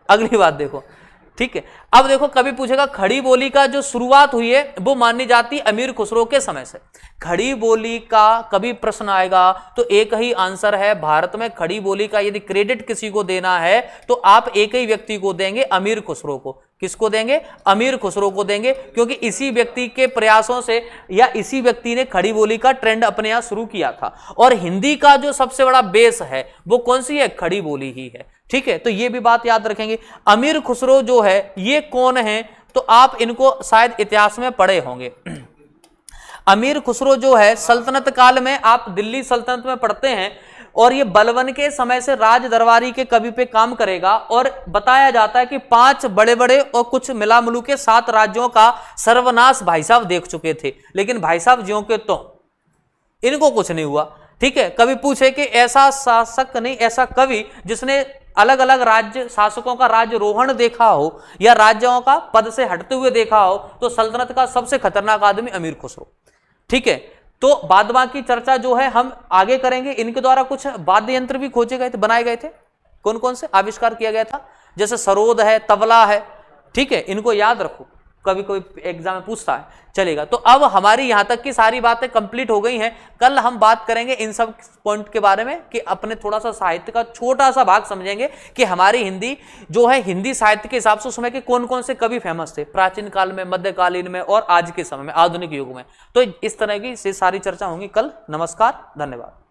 अगली बात देखो। ठीक है, अब देखो कभी पूछेगा खड़ी बोली का जो शुरुआत हुई है वो मानी जाती अमीर खुसरो के समय से। खड़ी बोली का कभी प्रश्न आएगा तो एक ही आंसर है, भारत में खड़ी बोली का यदि क्रेडिट किसी को देना है तो आप एक ही व्यक्ति को देंगे, अमीर खुसरो को। किसको देंगे? अमीर खुसरो को देंगे, क्योंकि इसी व्यक्ति के प्रयासों से या इसी व्यक्ति ने खड़ी बोली का ट्रेंड अपने यहां शुरू किया था। और हिंदी का जो सबसे बड़ा बेस है वो कौन सी है? खड़ी बोली ही है। ठीक है, तो ये भी बात याद रखेंगे। अमीर खुसरो जो है ये कौन है? तो आप इनको शायद इतिहास में पढ़े होंगे। अमीर खुसरो जो है सल्तनत काल में, आप दिल्ली सल्तनत में पढ़ते हैं, और ये बलबन के समय से राज दरबारी के कवि पे काम करेगा। और बताया जाता है कि 5 बड़े बड़े और कुछ मिला मिलू के 7 राज्यों का सर्वनाश भाई साहब देख चुके थे, लेकिन भाई साहब ज्यों के तो इनको कुछ नहीं हुआ। ठीक है, कभी पूछे कि ऐसा शासक नहीं, ऐसा कवि जिसने अलग अलग राज्य शासकों का राज्यरोहण देखा हो या राज्यों का पद से हटते हुए देखा हो, तो सल्तनत का सबसे खतरनाक आदमी अमीर खुसरो। ठीक है, तो बाद बाकी चर्चा जो है हम आगे करेंगे। इनके द्वारा कुछ वाद्य यंत्र भी खोजे गए थे, बनाए गए थे, कौन कौन से आविष्कार किया गया था, जैसे सरोद है, तबला है। ठीक है, इनको याद रखो, कभी कोई एग्जाम में पूछता है, चलेगा। तो अब हमारी यहां तक की सारी बातें कंप्लीट हो गई हैं। कल हम बात करेंगे इन सब पॉइंट के बारे में कि अपने थोड़ा सा साहित्य का छोटा सा भाग समझेंगे कि हमारी हिंदी जो है, हिंदी साहित्य के हिसाब से उस समय के कौन कौन से कवि फेमस थे, प्राचीन काल में, मध्यकालीन में और आज के समय में, आधुनिक युग में। तो इस तरह की सारी चर्चा होंगी कल। नमस्कार, धन्यवाद।